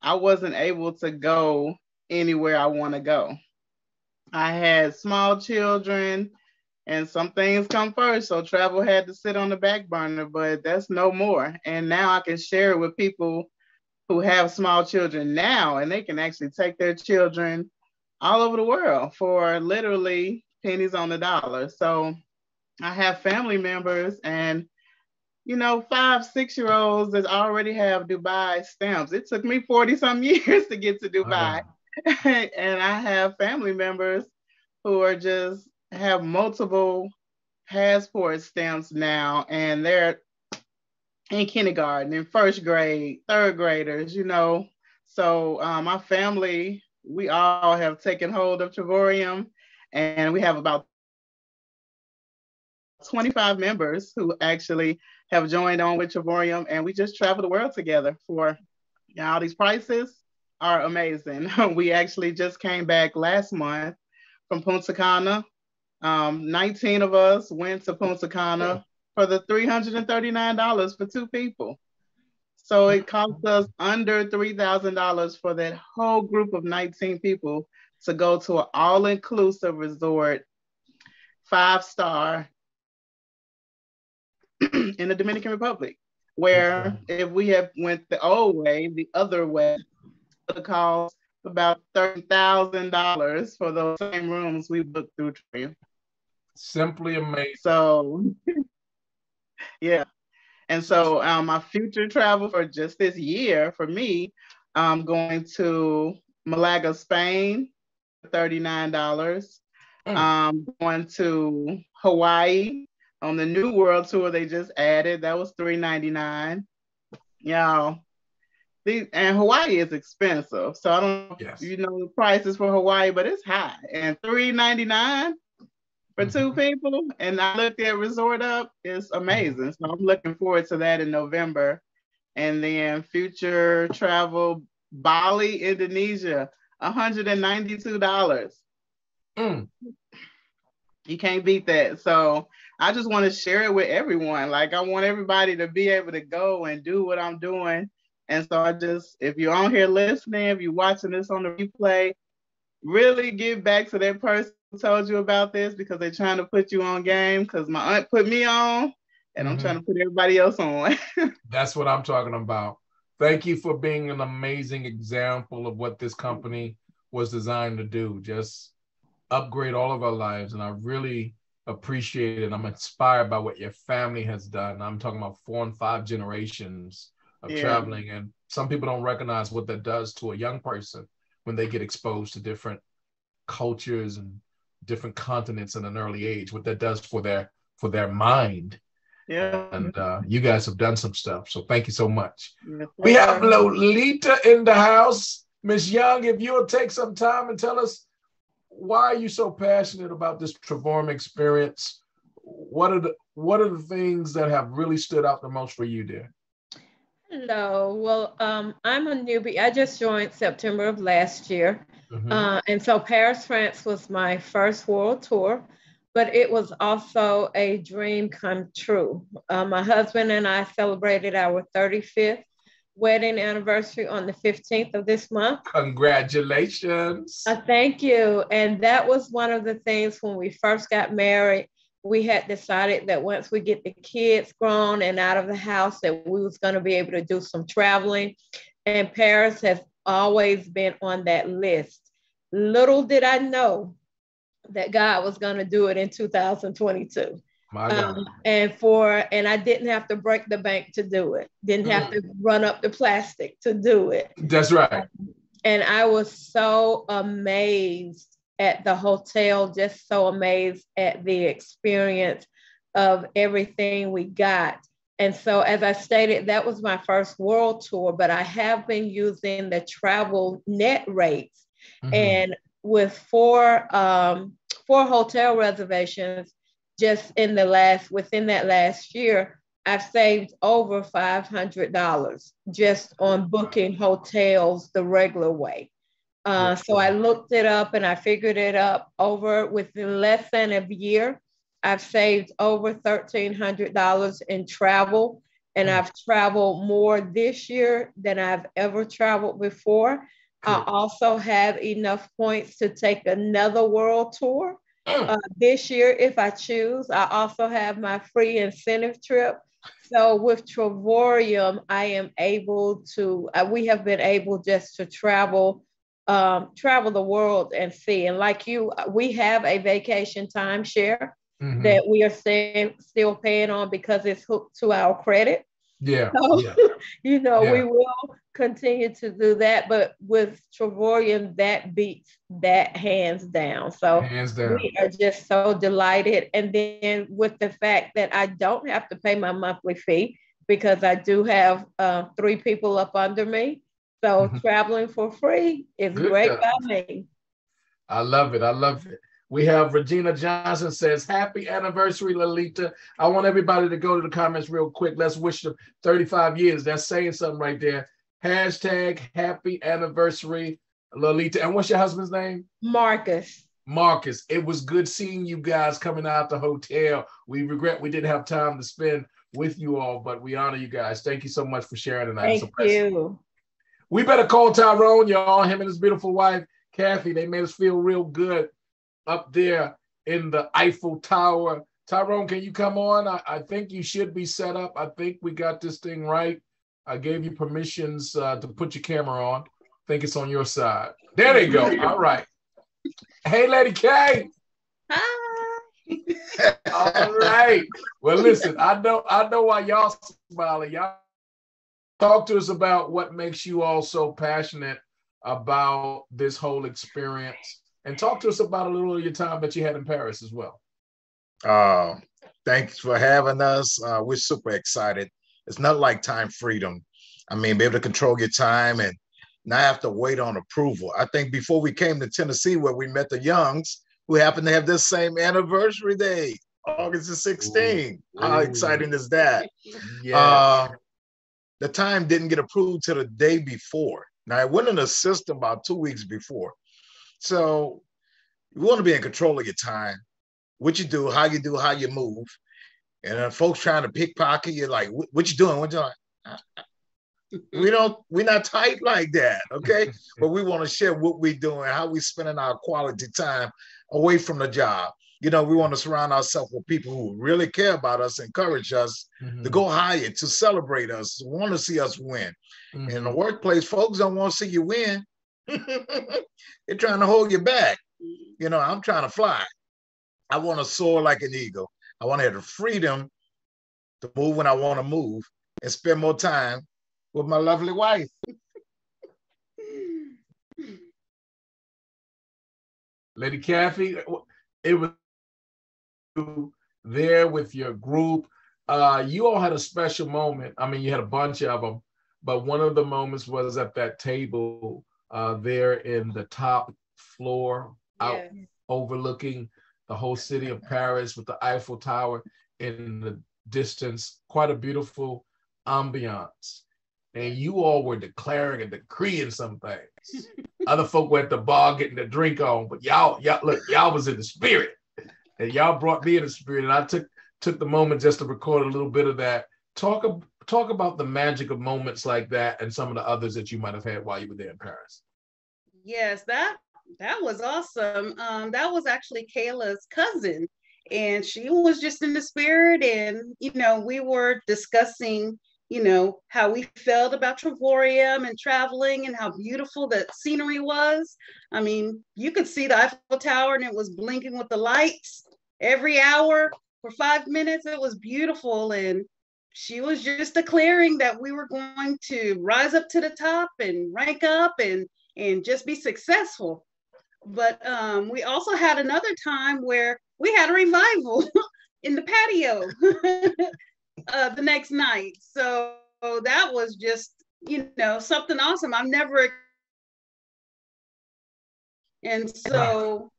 I wasn't able to go anywhere I want to go. I had small children and some things come first. So travel had to sit on the back burner, but that's no more. And now I can share it with people who have small children now, and they can actually take their children all over the world for literally pennies on the dollar. So I have family members and, 5, 6-year-olds that already have Dubai stamps. It took me 40 some years to get to Dubai. And I have family members who are just have multiple passport stamps now, and they're in kindergarten, in first grade, third graders, So my family, we all have taken hold of Travorium, and we have about 25 members who actually have joined on with Travorium, and we just travel the world together for all these prices are amazing. We actually just came back last month from Punta Cana. 19 of us went to Punta Cana for the $339 for 2 people. So it cost us under $3,000 for that whole group of 19 people to go to an all-inclusive resort, 5-star in the Dominican Republic, where if we had went the old way, the other way, it would have cost about $30,000 for those same rooms we booked through Travorium. Simply amazing. So, yeah. And so my future travel for just this year, for me, I'm going to Malaga, Spain, $39. I'm going to Hawaii on the New World Tour they just added. That was $399. Y'all. And Hawaii is expensive. So I don't know if you know the prices for Hawaii, but it's high. And $399 for 2 people. And I looked at Resort Up. It's amazing. So I'm looking forward to that in November. And then future travel, Bali, Indonesia, $192. You can't beat that. So I just want to share it with everyone. Like, I want everybody to be able to go and do what I'm doing. And so if you're on here listening, if you're watching this on the replay, really give back to that person who told you about this, because they're trying to put you on game, because my aunt put me on, and I'm trying to put everybody else on. That's what I'm talking about. Thank you for being an amazing example of what this company was designed to do. Just upgrade all of our lives. And I really appreciate it. I'm inspired by what your family has done. I'm talking about 4 and 5 generations of traveling. And some people don't recognize what that does to a young person when they get exposed to different cultures and different continents at an early age, what that does for their mind. Yeah. And you guys have done some stuff. So thank you so much. Yes, we have Lolita in the house. Miss Young, if you'll take some time and tell us, why are you so passionate about this Trevorm experience? What are the things that have really stood out the most for you, dear? Hello. Well, I'm a newbie. I just joined September of last year. And so Paris, France was my first world tour, but it was also a dream come true. My husband and I celebrated our 35th wedding anniversary on the 15th of this month. Congratulations. Thank you. And that was one of the things when we first got married. We had decided that once we get the kids grown and out of the house, that we was going to be able to do some traveling. And Paris has always been on that list. Little did I know that God was going to do it in 2022. My God. And I didn't have to break the bank to do it. Didn't have to run up the plastic to do it. That's right. And I was so amazed at the hotel, just so amazed at the experience of everything we got. And so, as I stated, that was my first world tour, but I have been using the travel net rates. And with four hotel reservations, just within that last year, I've saved over $500 just on booking hotels the regular way. So I looked it up and I figured it up within less than a year. I've saved over $1,300 in travel, and I've traveled more this year than I've ever traveled before. I also have enough points to take another world tour this year if I choose. I also have my free incentive trip. So with Trevorium, we have been able just to travel the world and see. And like you, we have a vacation timeshare that we are still paying on because it's hooked to our credit. Yeah. So, we will continue to do that. But with Trevorium, that beats that hands down. So we are just so delighted. And then with the fact that I don't have to pay my monthly fee because I do have 3 people up under me. So traveling for free is great by me. I love it. I love it. We have Regina Johnson says, happy anniversary, Lolita. I want everybody to go to the comments real quick. Let's wish them 35 years. That's saying something right there. Hashtag happy anniversary, Lolita. And what's your husband's name? Marcus. Marcus. It was good seeing you guys coming out the hotel. We regret we didn't have time to spend with you all, but we honor you guys. Thank you so much for sharing tonight. Thank you. We better call Tyrone, y'all. Him and his beautiful wife, Kathy. They made us feel real good up there in the Eiffel Tower. Tyrone, can you come on? I think you should be set up. I think we got this thing right. I gave you permissions to put your camera on. I think it's on your side. There they go. All right. Hey, Lady K. Hi. All right. Well, listen, I know why y'all smiling. Y'all talk to us about what makes you all so passionate about this whole experience. And talk to us about a little of your time that you had in Paris as well. Thanks for having us. We're super excited. It's not like time freedom. I mean, be able to control your time and not have to wait on approval. I think before we came to Tennessee, where we met the Youngs, who happened to have this same anniversary day, August the 16th. How exciting is that? Yes. The time didn't get approved till the day before. Now, it went in the system about 2 weeks before. So you want to be in control of your time, what you do, how you move. And folks trying to pickpocket you, like, what you doing? What you doing? We're not tight like that, okay? But we want to share what we're doing, how we spending our quality time away from the job. We want to surround ourselves with people who really care about us, encourage us to go higher, to celebrate us, want to see us win. In the workplace, folks don't want to see you win. They're trying to hold you back. I'm trying to fly. I want to soar like an eagle. I want to have the freedom to move when I want to move and spend more time with my lovely wife. Lady Kathy, it was there with your group. You all had a special moment. I mean, you had a bunch of them, but one of the moments was at that table there in the top floor, out overlooking the whole city of Paris with the Eiffel Tower in the distance. Quite a beautiful ambiance. And you all were declaring and decreeing some things. Other folk were at the bar getting their drink on, but y'all was in the spirit. And y'all brought me in the spirit. And I took the moment just to record a little bit of that. Talk about the magic of moments like that and some of the others that you might have had while you were there in Paris. Yes, that was awesome. That was actually Kayla's cousin, and she was just in the spirit. And we were discussing, how we felt about Trevorium and traveling and how beautiful the scenery was. I mean, you could see the Eiffel Tower and it was blinking with the lights every hour for 5 minutes. It was beautiful. And she was just declaring that we were going to rise up to the top and rank up and just be successful. But we also had another time where we had a revival in the patio the next night. So that was just, something awesome. I've never. And so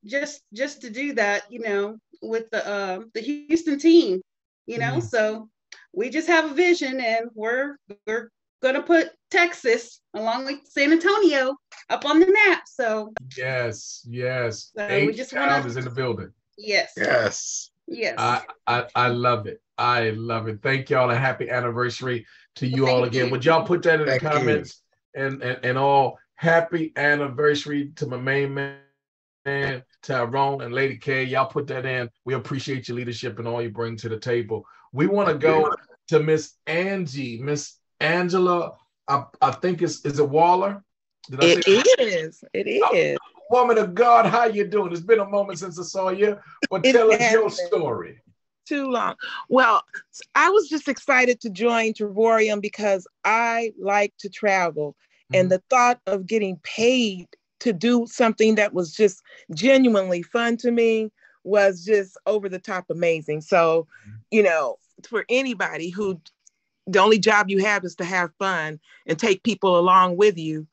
just to do that, with the Houston team, so we just have a vision, and we're going to put Texas along with San Antonio up on the map. So yes. So we just want is in the building. Yes. I love it. I love it. Thank y'all. A happy anniversary to you all again. Would y'all put that in the comments? And all happy anniversary to my main man, Tyrone and Lady K. Y'all put that in. We appreciate your leadership and all you bring to the table. We want to go to Miss Angie, Miss Angela. I think is it Waller? It is. Woman of God, how you doing? It's been a moment since I saw you. But tell us your story. Too long. Well, I was just excited to join Trevorium because I like to travel. Mm-hmm. And the thought of getting paid to do something that was just genuinely fun to me was just over the top amazing. So, for anybody who the only job you have is to have fun and take people along with you.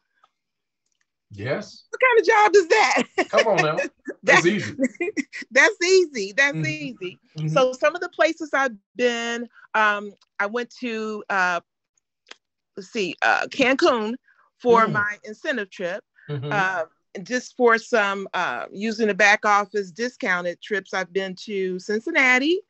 Yes. What kind of job is that? Come on now. That's easy. That's easy. Mm-hmm. So some of the places I've been, I went to, Cancun for my incentive trip. Mm-hmm. Just for some using the back office discounted trips, I've been to Cincinnati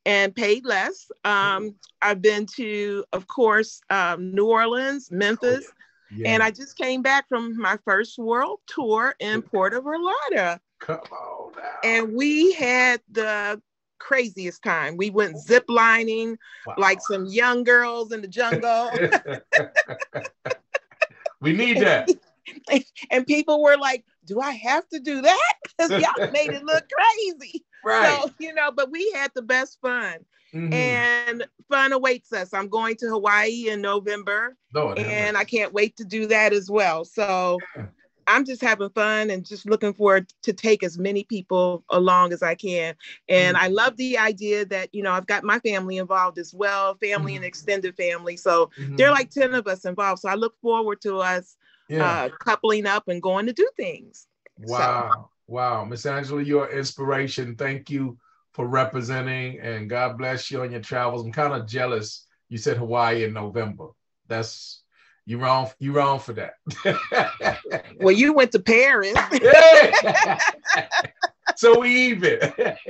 and paid less. I've been to, of course, New Orleans, Memphis. Yeah. And I just came back from my first world tour in Puerto Vallarta. Come on now. And we had the craziest time. We went zip lining like some young girls in the jungle. We need that. And people were like, do I have to do that? Because y'all made it look crazy. Right. So, but we had the best fun. Mm-hmm. And fun awaits us. I'm going to Hawaii in November. And I can't wait to do that as well. So I'm just having fun and just looking forward to take as many people along as I can. And I love the idea that, I've got my family involved as well, family and extended family. So there are like 10 of us involved. So I look forward to us coupling up and going to do things. Wow. Wow. Miss Angela, you're an inspiration. Thank you for representing, and God bless you on your travels. I'm kind of jealous. You said Hawaii in November. You wrong for that. Well, you went to Paris. So we even.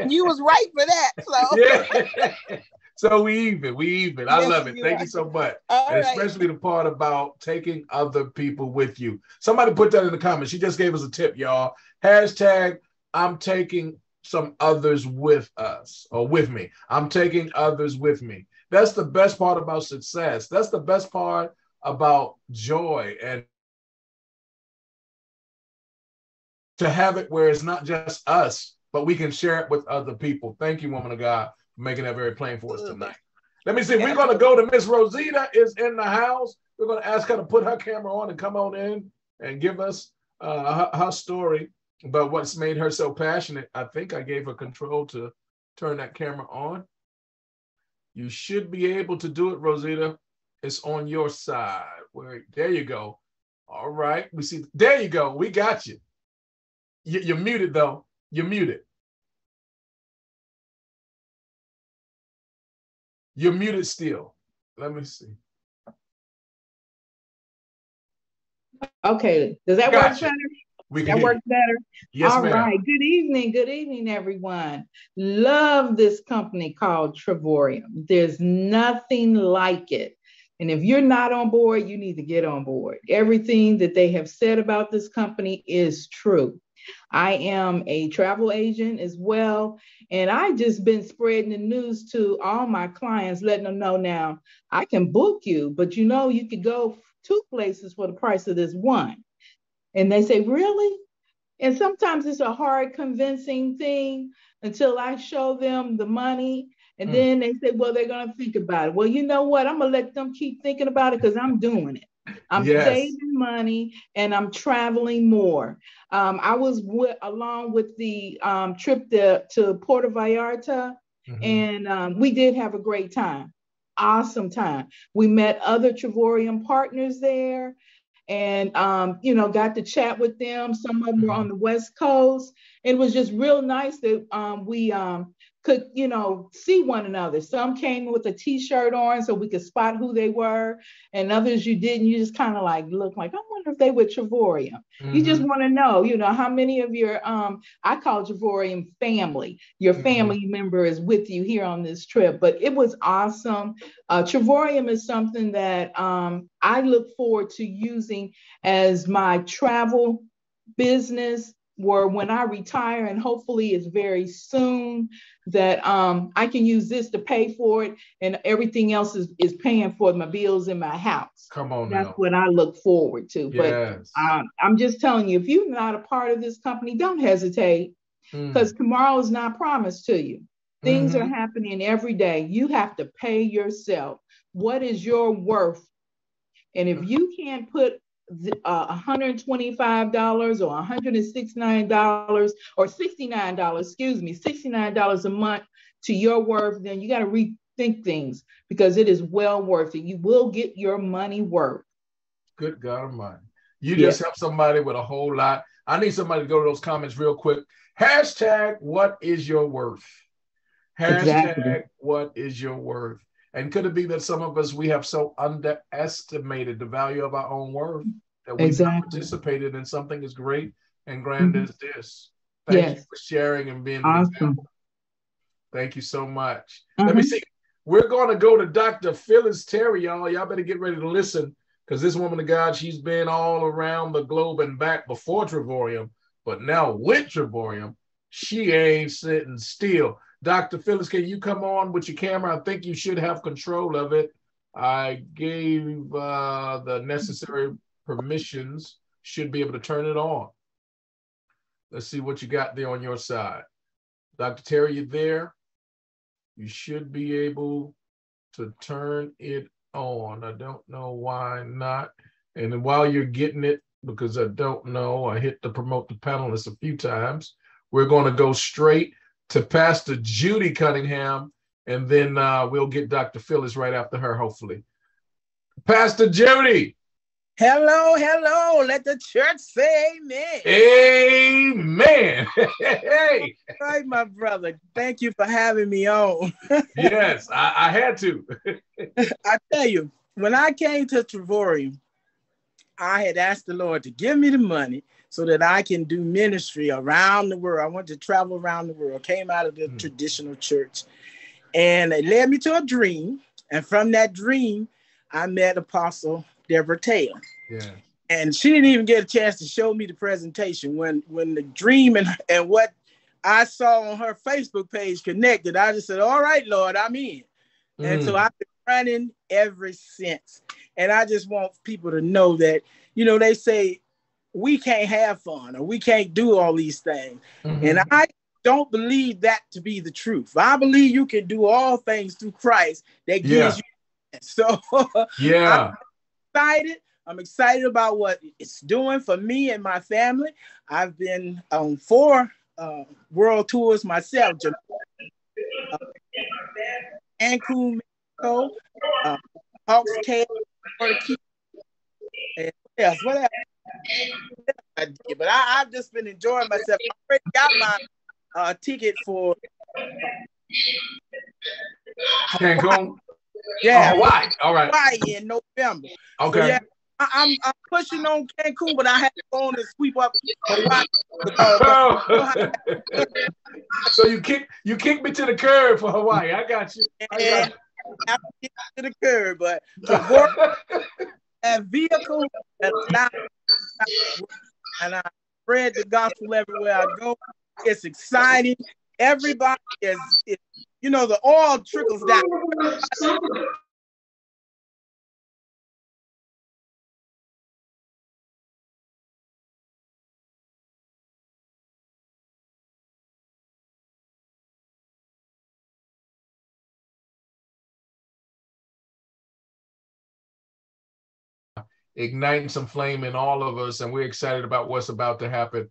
You was right for that. So. Yeah. So we even. I love it. Thank you so much. And especially the part about taking other people with you. Somebody put that in the comments. She just gave us a tip, y'all. Hashtag I'm taking some others with us or with me. I'm taking others with me. That's the best part about success. That's the best part about joy, and to have it where it's not just us, but we can share it with other people. Thank you, woman of God, for making that very plain for us tonight. Let me see. We're going to go to Miss Rosita is in the house. We're going to ask her to put her camera on and come on in and give us her story about what's made her so passionate. I think I gave her control to turn that camera on. You should be able to do it, Rosita. It's on your side. There you go. All right. We see. There you go. We got you. You're muted, though. You're muted. You're muted still. Let me see. Okay. Does that work better? That works better? Yes, all ma'am. Right. Good evening, everyone. Love this company called Trevorium. There's nothing like it. And if you're not on board, you need to get on board. Everything that they have said about this company is true. I am a travel agent as well. And I just been spreading the news to all my clients, letting them know now I can book you, but you could go 2 places for the price of this one. And they say, really? And sometimes it's a hard convincing thing until I show them the money. And then they say, well, they're going to think about it. Well, you know what? I'm going to let them keep thinking about it because I'm doing it. I'm saving money and I'm traveling more. I was along with the trip to Puerto Vallarta, and we did have a great time. Awesome time. We met other Trevorium partners there. And, got to chat with them. Some of them were on the West Coast. It was just real nice that we could, see one another. Some came with a T-shirt on so we could spot who they were. And others you didn't. You just kind of look like, I wonder if they were Trevorium. You just want to know, how many of your, I call Trevorium family. Your family member is with you here on this trip. But it was awesome. Trevorium is something that I look forward to using as my travel business, where when I retire, and hopefully it's very soon, that I can use this to pay for it, and everything else is paying for my bills in my house. Come on, that's what I look forward to. Yes. But I'm just telling you, if you're not a part of this company, don't hesitate, because tomorrow is not promised to you. Things are happening every day. You have to pay yourself. What is your worth? And if you can't put $125 or $169 or $69 a month to your worth, then you got to rethink things, because it is well worth it. You will get your money worth. Good God Almighty. You just help somebody with a whole lot. I need somebody to go to those comments real quick. Hashtag, what is your worth? Hashtag, what is your worth? And could it be that some of us, we have so underestimated the value of our own worth that we've not participated in something as great and grand as this? Thank you for sharing and being an example. Thank you so much. Let me see. We're going to go to Dr. Phyllis Terry, y'all. Y'all better get ready to listen, because this woman of God, she's been all around the globe and back before Trevorium, but now with Trevorium, she ain't sitting still. Dr. Phyllis, can you come on with your camera? I think you should have control of it. I gave the necessary permissions. Should be able to turn it on. Let's see what you got there on your side. Dr. Terry, you there? You should be able to turn it on. I don't know why not. And then while you're getting it, because I don't know, I hit the promote the panelists a few times. We're going to go straight to Pastor Judy Cunningham, and then we'll get Dr. Phyllis right after her, hopefully. Pastor Judy. Hello. Let the church say amen. Amen. Hey. All right, my brother. Thank you for having me on. Yes, I had to. I tell you, when I came to Trevorium, I had asked the Lord to give me the money so that I can do ministry around the world. I wanted to travel around the world, came out of the traditional church, and it led me to a dream. And from that dream, I met Apostle Deborah Taylor. Yeah. And she didn't even get a chance to show me the presentation. When the dream and what I saw on her Facebook page connected, I just said, all right, Lord, I'm in. And so I've been running ever since. And I just want people to know that, they say we can't have fun or we can't do all these things. And I don't believe that to be the truth. I believe you can do all things through Christ that gives you. So yeah, I'm excited about what it's doing for me and my family. I've been on 4 world tours myself. Cancun, Mexico, Hawks Cave, and what else? But I've just been enjoying myself. I already got my ticket for Cancun. Yeah, Hawaii. All right. Hawaii in November. Okay. So yeah, I'm pushing on Cancun, but I have to go on and sweep up Hawaii. So you kick me to the curb for Hawaii. I got you. I have to get to the curb, but to work that vehicle and I spread the gospel everywhere I go. It's exciting. Everybody is the oil trickles down. Igniting some flame in all of us, and we're excited about what's about to happen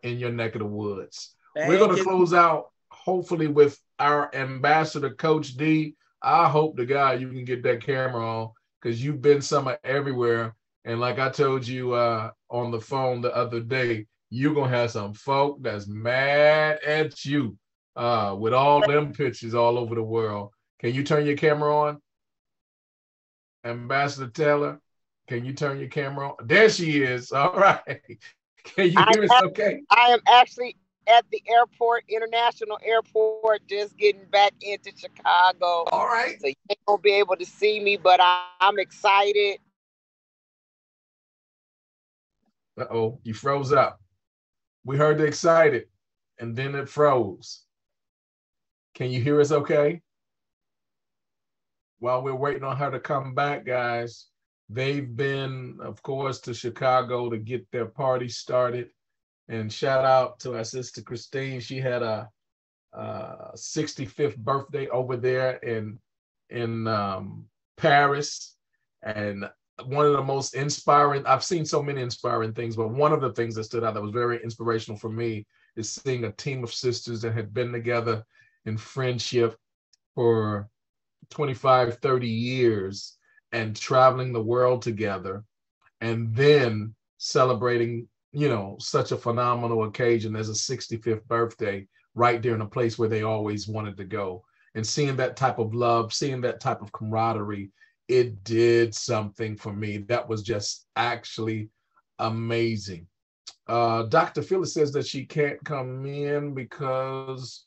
in your neck of the woods. We're going to close out, hopefully, with our ambassador, Coach D. I hope to God you can get that camera on, because you've been somewhere everywhere. And like I told you on the phone the other day, you're going to have some folk that's mad at you with all them pictures all over the world. Can you turn your camera on? Ambassador Taylor? Can you turn your camera on? There she is. All right. Can you hear us okay? I am actually at the airport, international airport, just getting back into Chicago. All right. So you ain't going to be able to see me, but I'm excited. Uh-oh, you froze up. We heard the excited, and then it froze. Can you hear us okay? While we're waiting on her to come back, guys, they've been, of course, to Chicago to get their party started. And shout out to our sister Christine. She had a 65th birthday over there in Paris. And one of the most inspiring, I've seen so many inspiring things, but one of the things that stood out that was very inspirational for me is seeing a team of sisters that had been together in friendship for 25, 30 years and traveling the world together, and then celebrating, such a phenomenal occasion as a 65th birthday right there in a place where they always wanted to go. And seeing that type of love, seeing that type of camaraderie, it did something for me. That was just actually amazing. Dr. Phyllis says that she can't come in because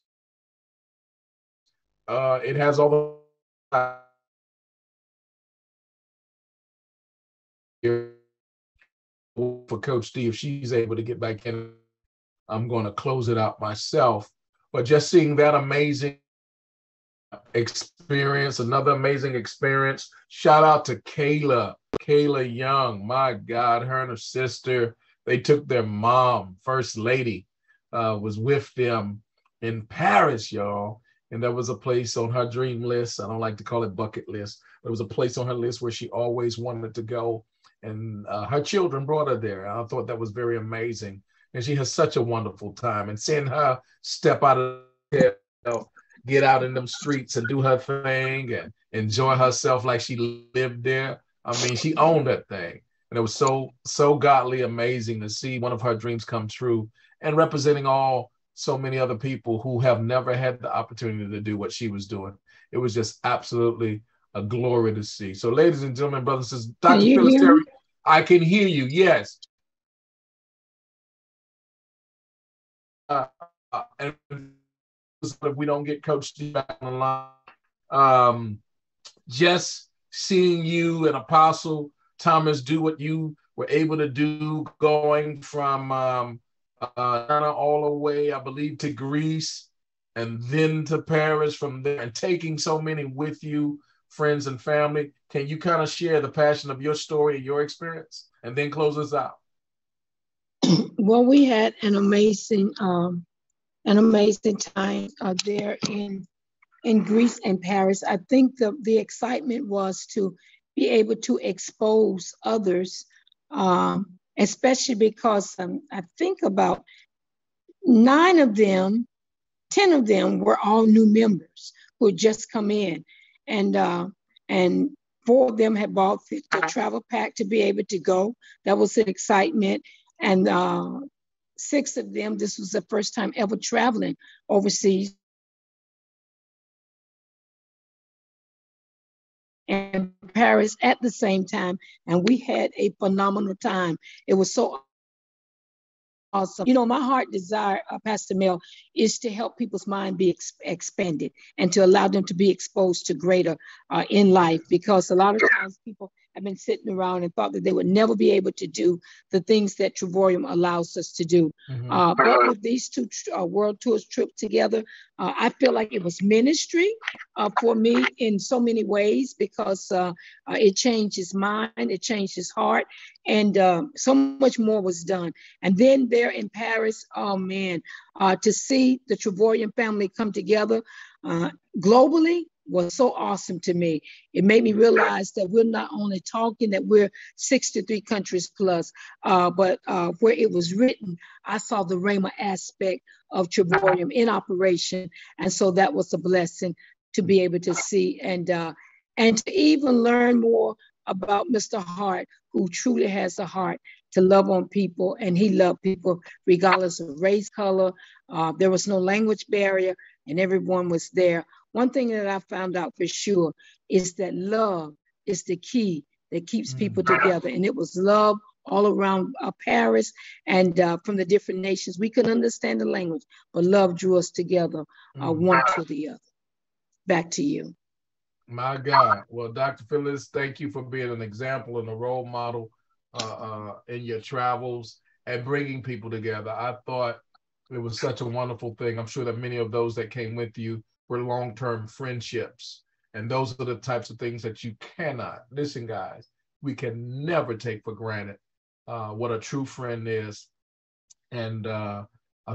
it has all the for Coach D. If she's able to get back in, I'm going to close it out myself. But just seeing that amazing experience, another amazing experience. Shout out to Kayla Young. My God, her and her sister, they took their mom, First Lady, was with them in Paris, y'all. And there was a place on her dream list. I don't like to call it bucket list. There was a place on her list where she always wanted to go. And her children brought her there. I thought that was very amazing. And she has such a wonderful time. And seeing her step out of the get out in them streets and do her thing and enjoy herself like she lived there. I mean, she owned that thing. And it was so godly amazing to see one of her dreams come true and representing so many other people who have never had the opportunity to do what she was doing. It was just absolutely a glory to see. So ladies and gentlemen, brothers and sisters, Dr. Phyllis Terry, I can hear you, yes. And if we don't get Coach D back on the line, just seeing you and Apostle Thomas do what you were able to do, going from all the way, I believe, to Greece and then to Paris from there, and taking so many with you, friends and family. Can you kind of share the passion of your story and your experience and then close us out? Well, we had an amazing an amazing time there in Greece and Paris. I think the excitement was to be able to expose others, especially because I think about 9 of them, 10 of them were all new members who had just come in, and 4 of them had bought the travel pack to be able to go. That was an excitement. And 6 of them, this was the first time ever traveling overseas. And Paris at the same time. And we had a phenomenal time. It was so awesome. You know, my heart desire, Pastor Mel, is to help people's mind be expanded and to allow them to be exposed to greater in life, because a lot of times people have been sitting around and thought that they would never be able to do the things that Travorium allows us to do. But with these 2 world tours trip together, I feel like it was ministry for me in so many ways, because it changed his mind, it changed his heart, and so much more was done. And then there in Paris, oh man, to see the Travorium family come together globally was so awesome to me. It made me realize that we're not only talking that we're 63 countries plus, but where it was written, I saw the Rhema aspect of Travorium in operation. And so that was a blessing to be able to see and to even learn more about Mr. Hart, who truly has a heart to love on people, and he loved people regardless of race, color. There was no language barrier, and everyone was there. One thing that I found out for sure is that love is the key that keeps people together. And it was love all around Paris and from the different nations. We couldn't understand the language, but love drew us together, one to the other. Back to you. My God. Well, Dr. Phyllis, thank you for being an example and a role model in your travels and bringing people together. I thought it was such a wonderful thing. I'm sure that many of those that came with you were long-term friendships. And those are the types of things that you cannot, listen guys, we can never take for granted what a true friend is. And a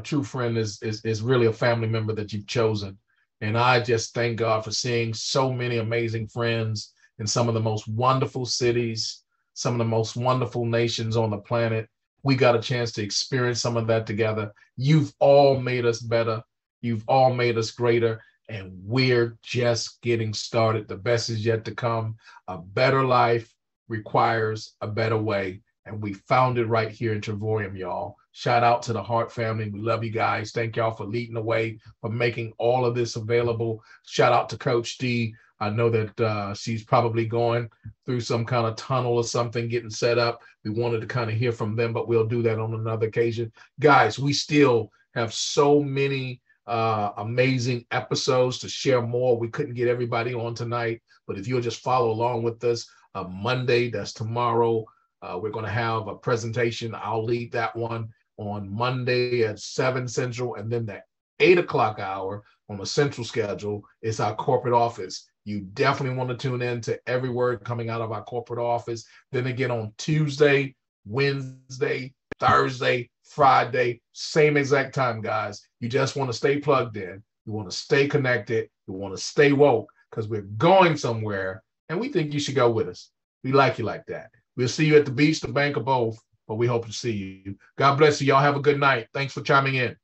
true friend is really a family member that you've chosen. And I just thank God for seeing so many amazing friends in some of the most wonderful cities, some of the most wonderful nations on the planet. We got a chance to experience some of that together. You've all made us better. You've all made us greater. And we're just getting started. The best is yet to come. A better life requires a better way. And we found it right here in Travorium, y'all. Shout out to the Hart family. We love you guys. Thank y'all for leading the way, for making all of this available. Shout out to Coach D. I know that she's probably going through some kind of tunnel or something, getting set up. We wanted to kind of hear from them, but we'll do that on another occasion. Guys, we still have so many amazing episodes to share more. We couldn't get everybody on tonight, but if you'll just follow along with us, Monday, that's tomorrow, we're going to have a presentation. I'll lead that one on Monday at 7 Central, and then the 8 o'clock hour on the Central schedule is our corporate office. You definitely want to tune in to every word coming out of our corporate office. Then again on Tuesday, Wednesday, Thursday, Friday, same exact time, guys. You just want to stay plugged in. You want to stay connected. You want to stay woke, because we're going somewhere, and we think you should go with us. We like you like that. We'll see you at the beach, the bank, or both, but we hope to see you. God bless you. Y'all have a good night. Thanks for chiming in.